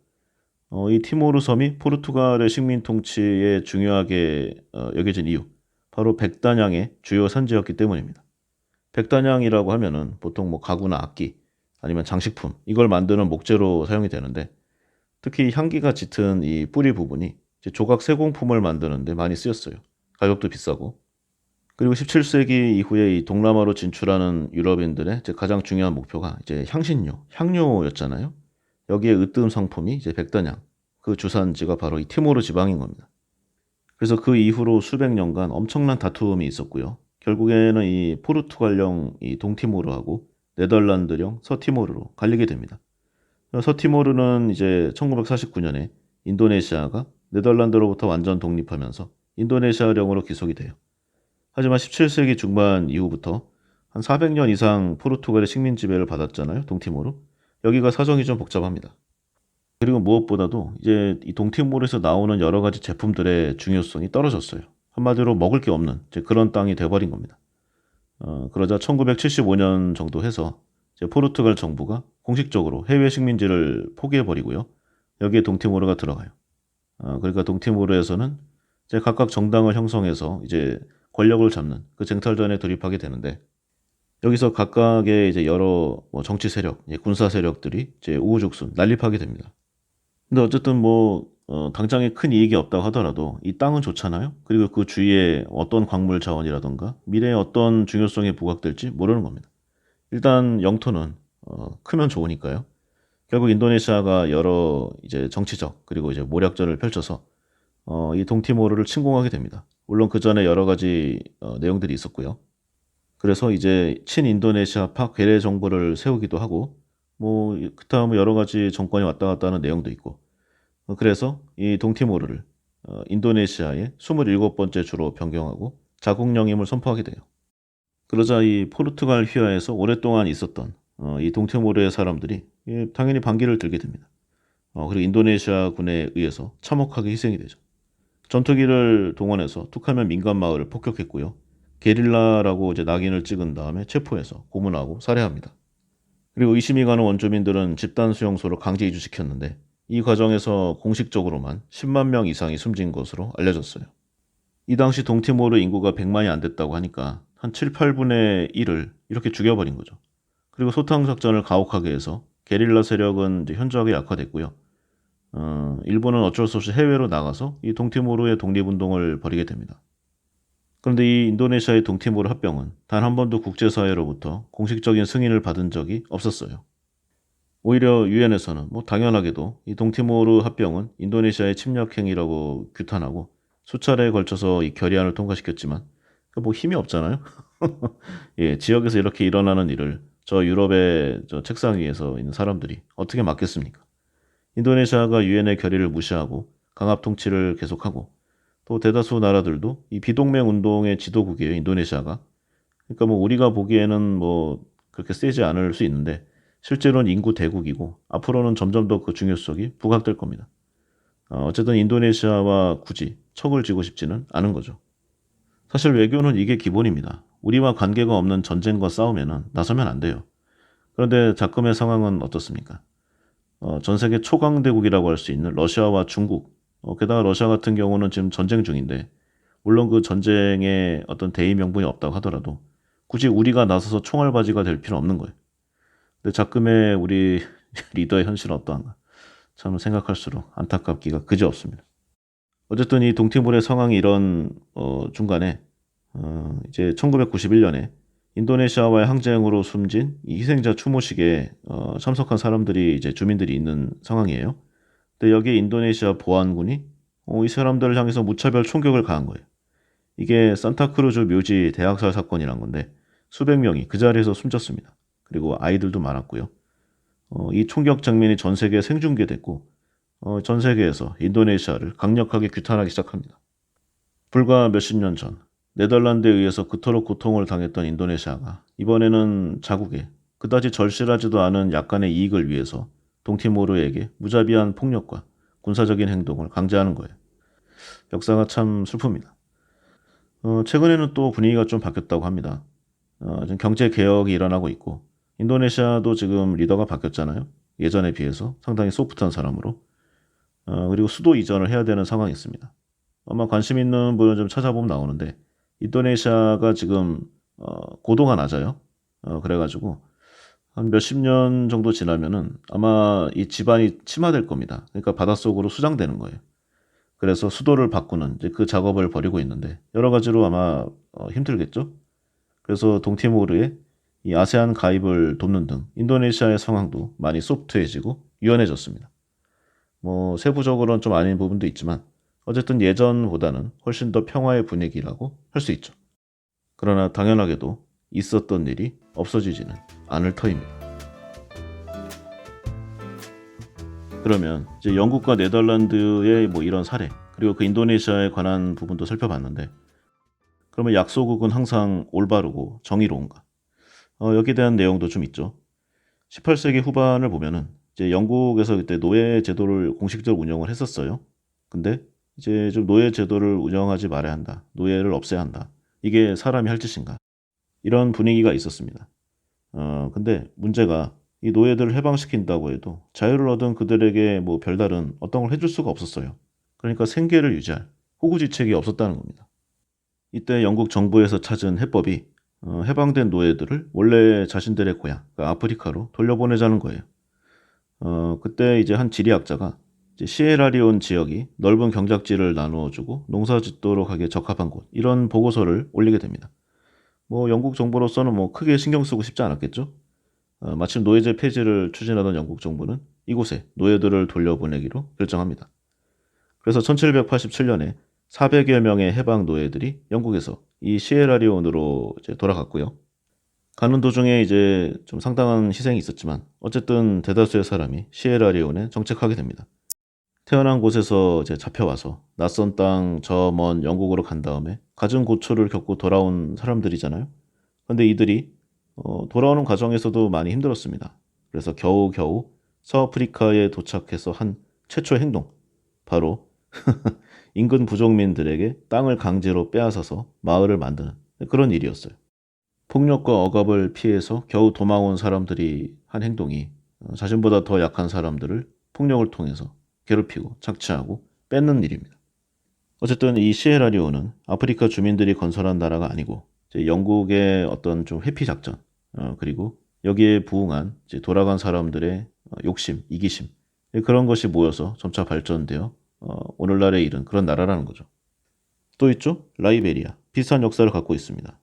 이 티모르 섬이 포르투갈의 식민 통치에 중요하게 여겨진 이유, 바로 백단향의 주요 산지였기 때문입니다. 백단향이라고 하면은 보통 뭐 가구나 악기 아니면 장식품 이걸 만드는 목재로 사용이 되는데, 특히 향기가 짙은 이 뿌리 부분이 이제 조각 세공품을 만드는데 많이 쓰였어요. 가격도 비싸고. 그리고 17세기 이후에 이 동남아로 진출하는 유럽인들의 이제 가장 중요한 목표가 이제 향신료, 향료였잖아요. 여기에 으뜸 상품이 이제 백단향. 그 주산지가 바로 이 티모르 지방인 겁니다. 그래서 그 이후로 수백 년간 엄청난 다툼이 있었고요. 결국에는 이 포르투갈령 이 동티모르하고 네덜란드령 서티모르로 갈리게 됩니다. 서티모르는 이제 1949년에 인도네시아가 네덜란드로부터 완전 독립하면서 인도네시아령으로 귀속이 돼요. 하지만 17세기 중반 이후부터 한 400년 이상 포르투갈의 식민 지배를 받았잖아요, 동티모르. 여기가 사정이 좀 복잡합니다. 그리고 무엇보다도 이제 이 동티모르에서 나오는 여러 가지 제품들의 중요성이 떨어졌어요. 한마디로 먹을 게 없는 이제 그런 땅이 돼버린 겁니다. 그러자 1975년 정도 해서 이제 포르투갈 정부가 공식적으로 해외 식민지를 포기해버리고요. 여기에 동티모르가 들어가요. 그러니까 동티모르에서는 이제 각각 정당을 형성해서 이제 권력을 잡는 그 쟁탈전에 돌입하게 되는데, 여기서 각각의 이제 여러 뭐 정치 세력, 군사 세력들이 이제 우후죽순 난립하게 됩니다. 근데 어쨌든 뭐 당장에 큰 이익이 없다고 하더라도 이 땅은 좋잖아요. 그리고 그 주위에 어떤 광물 자원이라던가 미래에 어떤 중요성이 부각될지 모르는 겁니다. 일단 영토는 크면 좋으니까요. 결국 인도네시아가 여러 이제 정치적 그리고 이제 모략전을 펼쳐서 이 동티모르를 침공하게 됩니다. 물론 그 전에 여러 가지 내용들이 있었고요. 그래서 이제 친인도네시아파 괴뢰 정부를 세우기도 하고, 뭐 그다음에 여러 가지 정권이 왔다 갔다 하는 내용도 있고, 그래서 이 동티모르를 인도네시아의 27번째 주로 변경하고 자국 영임을 선포하게 돼요. 그러자 이 포르투갈 휘하에서 오랫동안 있었던 이 동티모르의 사람들이 당연히 반기를 들게 됩니다. 그리고 인도네시아 군에 의해서 참혹하게 희생이 되죠. 전투기를 동원해서 툭하면 민간 마을을 폭격했고요. 게릴라라고 이제 낙인을 찍은 다음에 체포해서 고문하고 살해합니다. 그리고 의심이 가는 원주민들은 집단 수용소로 강제 이주시켰는데, 이 과정에서 공식적으로만 10만 명 이상이 숨진 것으로 알려졌어요. 이 당시 동티모르 인구가 100만이 안 됐다고 하니까 한 7, 8분의 1을 이렇게 죽여버린 거죠. 그리고 소탕 작전을 가혹하게 해서 게릴라 세력은 이제 현저하게 약화됐고요. 일본은 어쩔 수 없이 해외로 나가서 이 동티모르의 독립운동을 벌이게 됩니다. 그런데 이 인도네시아의 동티모르 합병은 단 한 번도 국제사회로부터 공식적인 승인을 받은 적이 없었어요. 오히려 유엔에서는 뭐 당연하게도 이 동티모르 합병은 인도네시아의 침략 행위라고 규탄하고 수차례에 걸쳐서 이 결의안을 통과시켰지만 뭐 힘이 없잖아요. 예, 지역에서 이렇게 일어나는 일을 저 유럽의 저 책상 위에서 있는 사람들이 어떻게 막겠습니까? 인도네시아가 유엔의 결의를 무시하고 강압 통치를 계속하고, 또 대다수 나라들도 이 비동맹 운동의 지도국이에요, 인도네시아가. 그러니까 뭐 우리가 보기에는 뭐 그렇게 세지 않을 수 있는데 실제로는 인구 대국이고 앞으로는 점점 더 그 중요성이 부각될 겁니다. 어쨌든 인도네시아와 굳이 척을 쥐고 싶지는 않은 거죠. 사실 외교는 이게 기본입니다. 우리와 관계가 없는 전쟁과 싸우면은 나서면 안 돼요. 그런데 자금의 상황은 어떻습니까? 전 세계 초강대국이라고 할 수 있는 러시아와 중국, 게다가 러시아 같은 경우는 지금 전쟁 중인데, 물론 그 전쟁에 어떤 대의 명분이 없다고 하더라도 굳이 우리가 나서서 총알바지가 될 필요는 없는 거예요. 근데 자금의 우리 리더의 현실은 어떠한가? 참 생각할수록 안타깝기가 그지없습니다. 어쨌든 이 동티모르의 상황이 이런 중간에 이제 1991년에 인도네시아와의 항쟁으로 숨진 이 희생자 추모식에 참석한 사람들이 이제 주민들이 있는 상황이에요. 근데 여기에 인도네시아 보안군이 이 사람들을 향해서 무차별 총격을 가한 거예요. 이게 산타크루즈 묘지 대학살 사건이란 건데 수백 명이 그 자리에서 숨졌습니다. 그리고 아이들도 많았고요. 이 총격 장면이 전 세계에 생중계됐고 전 세계에서 인도네시아를 강력하게 규탄하기 시작합니다. 불과 몇십 년 전 네덜란드에 의해서 그토록 고통을 당했던 인도네시아가 이번에는 자국에 그다지 절실하지도 않은 약간의 이익을 위해서 동티모르에게 무자비한 폭력과 군사적인 행동을 강제하는 거예요. 역사가 참 슬픕니다. 최근에는 또 분위기가 좀 바뀌었다고 합니다. 지금 경제 개혁이 일어나고 있고 인도네시아도 지금 리더가 바뀌었잖아요. 예전에 비해서 상당히 소프트한 사람으로. 그리고 수도 이전을 해야 되는 상황이 있습니다. 아마 관심 있는 분은 좀 찾아보면 나오는데 인도네시아가 지금 고도가 낮아요. 그래가지고 한 몇십 년 정도 지나면은 아마 이 지반이 침하될 겁니다. 그러니까 바닷속으로 수장되는 거예요. 그래서 수도를 바꾸는 이제 그 작업을 벌이고 있는데 여러 가지로 아마 힘들겠죠. 그래서 동티모르의 이 아세안 가입을 돕는 등 인도네시아의 상황도 많이 소프트해지고 유연해졌습니다. 뭐 세부적으로는 좀 아닌 부분도 있지만 어쨌든 예전보다는 훨씬 더 평화의 분위기라고 할 수 있죠. 그러나 당연하게도 있었던 일이 없어지지는 않을 터입니다. 그러면 이제 영국과 네덜란드의 뭐 이런 사례 그리고 그 인도네시아에 관한 부분도 살펴봤는데 그러면 약소국은 항상 올바르고 정의로운가? 여기에 대한 내용도 좀 있죠. 18세기 후반을 보면은 이제 영국에서 그때 노예 제도를 공식적으로 운영을 했었어요. 근데 이제 좀 노예 제도를 운영하지 말아야 한다. 노예를 없애야 한다. 이게 사람이 할 짓인가? 이런 분위기가 있었습니다. 근데 문제가 이 노예들을 해방시킨다고 해도 자유를 얻은 그들에게 뭐 별다른 어떤 걸 해줄 수가 없었어요. 그러니까 생계를 유지할 호구지책이 없었다는 겁니다. 이때 영국 정부에서 찾은 해법이 해방된 노예들을 원래 자신들의 고향, 그러니까 아프리카로 돌려보내자는 거예요. 그때 이제 한 지리학자가 이제 시에라리온 지역이 넓은 경작지를 나누어주고 농사 짓도록 하기에 적합한 곳, 이런 보고서를 올리게 됩니다. 뭐 영국 정부로서는 뭐 크게 신경 쓰고 싶지 않았겠죠. 마침 노예제 폐지를 추진하던 영국 정부는 이곳에 노예들을 돌려보내기로 결정합니다. 그래서 1787년에 400여 명의 해방 노예들이 영국에서 이 시에라리온으로 이제 돌아갔고요. 가는 도중에 이제 좀 상당한 희생이 있었지만 어쨌든 대다수의 사람이 시에라리온에 정착하게 됩니다. 태어난 곳에서 이제 잡혀와서 낯선 땅 저 먼 영국으로 간 다음에 갖은 고초를 겪고 돌아온 사람들이잖아요. 근데 이들이 돌아오는 과정에서도 많이 힘들었습니다. 그래서 겨우겨우 서아프리카에 도착해서 한 최초의 행동, 바로 인근 부족민들에게 땅을 강제로 빼앗아서 마을을 만드는 그런 일이었어요. 폭력과 억압을 피해서 겨우 도망온 사람들이 한 행동이 자신보다 더 약한 사람들을 폭력을 통해서 괴롭히고 착취하고 뺏는 일입니다. 어쨌든 이 시에라리온은 아프리카 주민들이 건설한 나라가 아니고 이제 영국의 어떤 좀 회피 작전 그리고 여기에 부응한 이제 돌아간 사람들의 욕심, 이기심 그런 것이 모여서 점차 발전되어 오늘날에 이른 그런 나라라는 거죠. 또 있죠? 라이베리아. 비슷한 역사를 갖고 있습니다.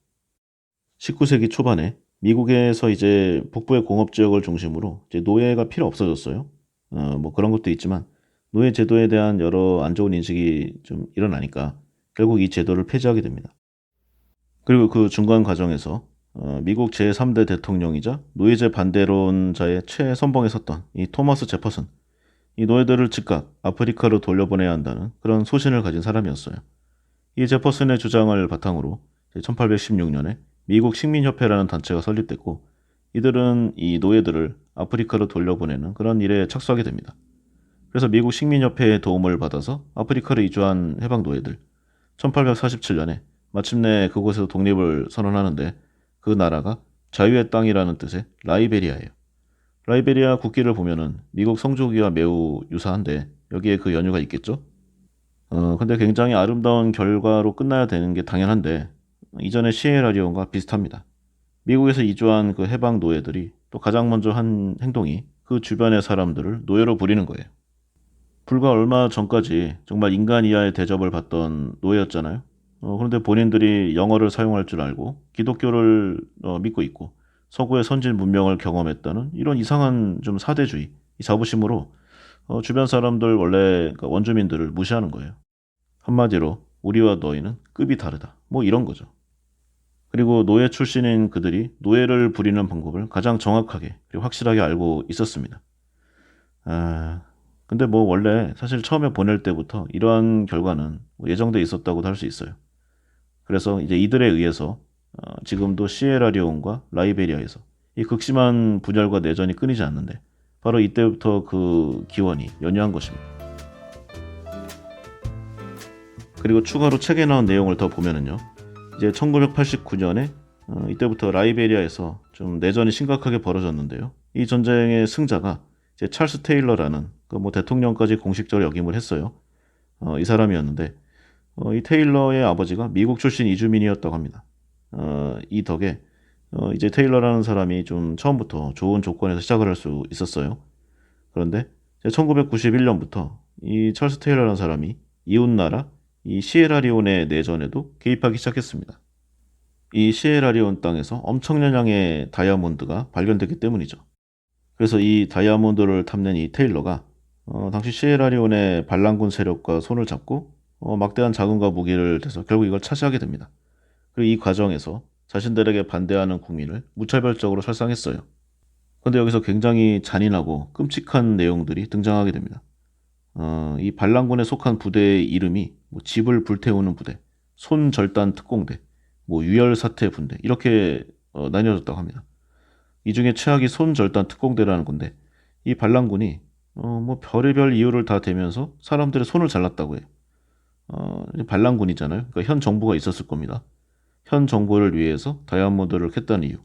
19세기 초반에 미국에서 이제 북부의 공업 지역을 중심으로 이제 노예가 필요 없어졌어요. 뭐 그런 것도 있지만 노예 제도에 대한 여러 안 좋은 인식이 좀 일어나니까 결국 이 제도를 폐지하게 됩니다. 그리고 그 중간 과정에서 미국 제3대 대통령이자 노예제 반대론자의 최선봉에 섰던 이 토마스 제퍼슨, 이 노예들을 즉각 아프리카로 돌려보내야 한다는 그런 소신을 가진 사람이었어요. 이 제퍼슨의 주장을 바탕으로 1816년에 미국 식민협회라는 단체가 설립됐고 이들은 이 노예들을 아프리카로 돌려보내는 그런 일에 착수하게 됩니다. 그래서 미국 식민협회의 도움을 받아서 아프리카로 이주한 해방 노예들 1847년에 마침내 그곳에서 독립을 선언하는데 그 나라가 자유의 땅이라는 뜻의 라이베리아예요. 라이베리아 국기를 보면은 미국 성조기와 매우 유사한데 여기에 그 연유가 있겠죠? 근데 굉장히 아름다운 결과로 끝나야 되는 게 당연한데 이전의 시에라리온과 비슷합니다. 미국에서 이주한 그 해방 노예들이 또 가장 먼저 한 행동이 그 주변의 사람들을 노예로 부리는 거예요. 불과 얼마 전까지 정말 인간 이하의 대접을 받던 노예였잖아요. 그런데 본인들이 영어를 사용할 줄 알고 기독교를 믿고 있고 서구의 선진 문명을 경험했다는 이런 이상한 좀 사대주의, 이 자부심으로 주변 사람들 원래 그러니까 원주민들을 무시하는 거예요. 한마디로 우리와 너희는 급이 다르다. 뭐 이런 거죠. 그리고 노예 출신인 그들이 노예를 부리는 방법을 가장 정확하게 그리고 확실하게 알고 있었습니다. 근데 뭐 원래 사실 처음에 보낼 때부터 이러한 결과는 예정돼 있었다고도 할 수 있어요. 그래서 이제 이들에 의해서 지금도 시에라리온과 라이베리아에서 이 극심한 분열과 내전이 끊이지 않는데 바로 이때부터 그 기원이 연유한 것입니다. 그리고 추가로 책에 나온 내용을 더 보면은요. 이제 1989년에 이때부터 라이베리아에서 좀 내전이 심각하게 벌어졌는데요. 이 전쟁의 승자가 이제 찰스 테일러라는 그 뭐 대통령까지 공식적으로 역임을 했어요. 이 사람이었는데 이 테일러의 아버지가 미국 출신 이주민이었다고 합니다. 이 덕에 이제 테일러라는 사람이 좀 처음부터 좋은 조건에서 시작을 할 수 있었어요. 그런데 1991년부터 이 찰스 테일러라는 사람이 이웃나라 이 시에라리온의 내전에도 개입하기 시작했습니다. 이 시에라리온 땅에서 엄청난 양의 다이아몬드가 발견됐기 때문이죠. 그래서 이 다이아몬드를 탐낸 이 테일러가 당시 시에라리온의 반란군 세력과 손을 잡고 막대한 자금과 무기를 대서 결국 이걸 차지하게 됩니다. 그리고 이 과정에서 자신들에게 반대하는 국민을 무차별적으로 살상했어요. 그런데 여기서 굉장히 잔인하고 끔찍한 내용들이 등장하게 됩니다. 이 반란군에 속한 부대의 이름이 뭐 집을 불태우는 부대, 손절단 특공대, 뭐 유혈사태 분대 이렇게 나뉘어졌다고 합니다. 이 중에 최악이 손절단 특공대라는 건데 이 반란군이 뭐 별의별 이유를 다 대면서 사람들의 손을 잘랐다고 해요. 반란군이잖아요. 그러니까 현 정부가 있었을 겁니다. 현 정부를 위해서 다이아몬드를 캤다는 이유,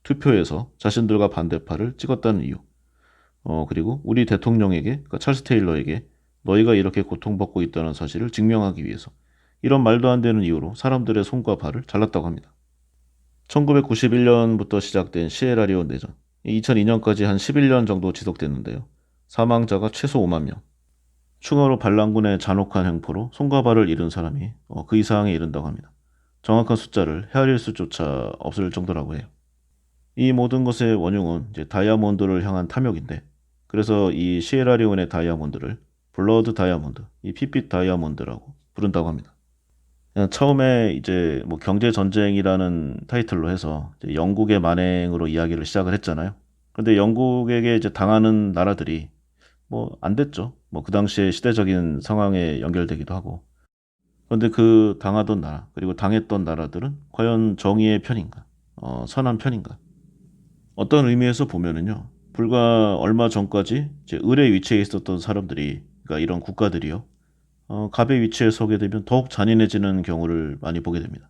투표에서 자신들과 반대파를 찍었다는 이유, 그리고 우리 대통령에게, 그러니까 찰스 테일러에게 너희가 이렇게 고통받고 있다는 사실을 증명하기 위해서 이런 말도 안 되는 이유로 사람들의 손과 발을 잘랐다고 합니다. 1991년부터 시작된 시에라리온 내전, 2002년까지 한 11년 정도 지속됐는데요. 사망자가 최소 5만 명. 추가로 반란군의 잔혹한 행포로 손과 발을 잃은 사람이 그 이상에 이른다고 합니다. 정확한 숫자를 헤아릴 수조차 없을 정도라고 해요. 이 모든 것의 원흉은 이제 다이아몬드를 향한 탐욕인데, 그래서 이 시에라리온의 다이아몬드를 블러드 다이아몬드, 이 핏빛 다이아몬드라고 부른다고 합니다. 처음에 이제 뭐 경제 전쟁이라는 타이틀로 해서 이제 영국의 만행으로 이야기를 시작을 했잖아요. 근데 영국에게 이제 당하는 나라들이 뭐 안 됐죠. 뭐 그 당시에 시대적인 상황에 연결되기도 하고. 그런데 그 당하던 나라, 그리고 당했던 나라들은 과연 정의의 편인가? 선한 편인가? 어떤 의미에서 보면은요. 불과 얼마 전까지 이제 을의 위치에 있었던 사람들이, 그러니까 이런 국가들이요. 갑의 위치에 서게 되면 더욱 잔인해지는 경우를 많이 보게 됩니다.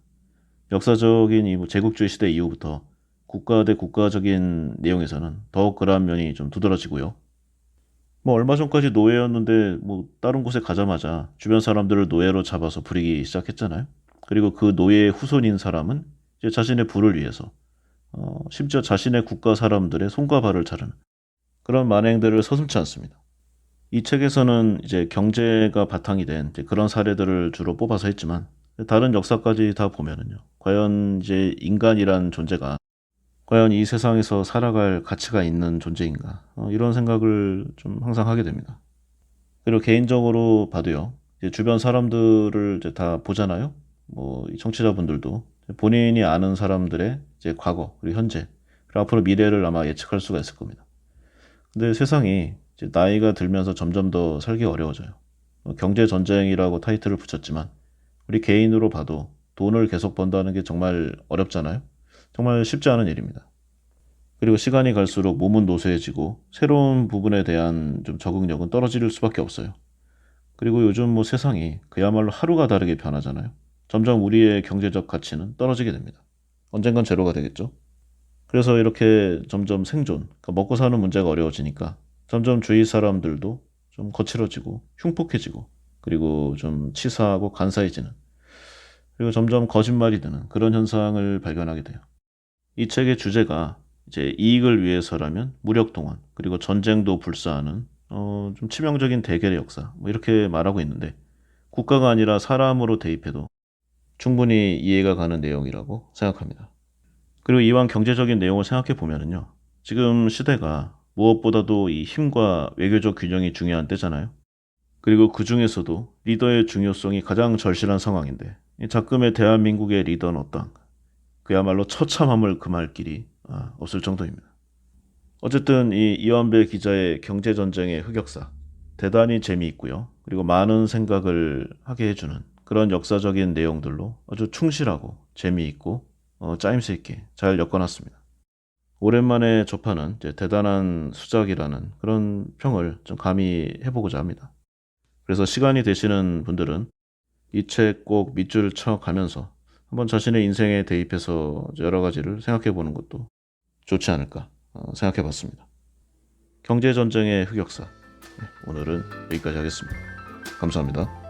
역사적인 이 제국주의 시대 이후부터 국가 대 국가적인 내용에서는 더욱 그러한 면이 좀 두드러지고요. 뭐 얼마 전까지 노예였는데 뭐 다른 곳에 가자마자 주변 사람들을 노예로 잡아서 부리기 시작했잖아요. 그리고 그 노예의 후손인 사람은 이제 자신의 부를 위해서 심지어 자신의 국가 사람들의 손과 발을 자르는 그런 만행들을 서슴지 않습니다. 이 책에서는 이제 경제가 바탕이 된 이제 그런 사례들을 주로 뽑아서 했지만 다른 역사까지 다 보면은요. 과연 이제 인간이란 존재가 과연 이 세상에서 살아갈 가치가 있는 존재인가? 이런 생각을 좀 항상 하게 됩니다. 그리고 개인적으로 봐도요. 이제 주변 사람들을 이제 다 보잖아요. 뭐 이 청취자분들도 본인이 아는 사람들의 이제 과거 그리고 현재 그리고 앞으로 미래를 아마 예측할 수가 있을 겁니다. 근데 세상이 이제 나이가 들면서 점점 더 살기 어려워져요. 경제 전쟁이라고 타이틀을 붙였지만 우리 개인으로 봐도 돈을 계속 번다는 게 정말 어렵잖아요. 정말 쉽지 않은 일입니다. 그리고 시간이 갈수록 몸은 노쇠해지고 새로운 부분에 대한 좀 적응력은 떨어질 수밖에 없어요. 그리고 요즘 뭐 세상이 그야말로 하루가 다르게 변하잖아요. 점점 우리의 경제적 가치는 떨어지게 됩니다. 언젠간 제로가 되겠죠. 그래서 이렇게 점점 생존, 그러니까 먹고 사는 문제가 어려워지니까 점점 주위 사람들도 좀 거칠어지고 흉폭해지고 그리고 좀 치사하고 간사해지는 그리고 점점 거짓말이 드는 그런 현상을 발견하게 돼요. 이 책의 주제가 이제 이익을 위해서라면 무력 동원 그리고 전쟁도 불사하는 좀 치명적인 대결의 역사 뭐 이렇게 말하고 있는데 국가가 아니라 사람으로 대입해도 충분히 이해가 가는 내용이라고 생각합니다. 그리고 이왕 경제적인 내용을 생각해 보면은요. 지금 시대가 무엇보다도 이 힘과 외교적 균형이 중요한 때잖아요. 그리고 그 중에서도 리더의 중요성이 가장 절실한 상황인데 작금의 대한민국의 리더는 어떠한가? 그야말로 처참함을 금할 길이 없을 정도입니다. 어쨌든 이 이완배 기자의 경제전쟁의 흑역사 대단히 재미있고요. 그리고 많은 생각을 하게 해주는 그런 역사적인 내용들로 아주 충실하고 재미있고 짜임새 있게 잘 엮어놨습니다. 오랜만에 접하는 이제 대단한 수작이라는 그런 평을 좀 감히 해보고자 합니다. 그래서 시간이 되시는 분들은 이 책 꼭 밑줄을 쳐 가면서 한번 자신의 인생에 대입해서 여러 가지를 생각해 보는 것도 좋지 않을까 생각해 봤습니다. 경제전쟁의 흑역사. 오늘은 여기까지 하겠습니다. 감사합니다.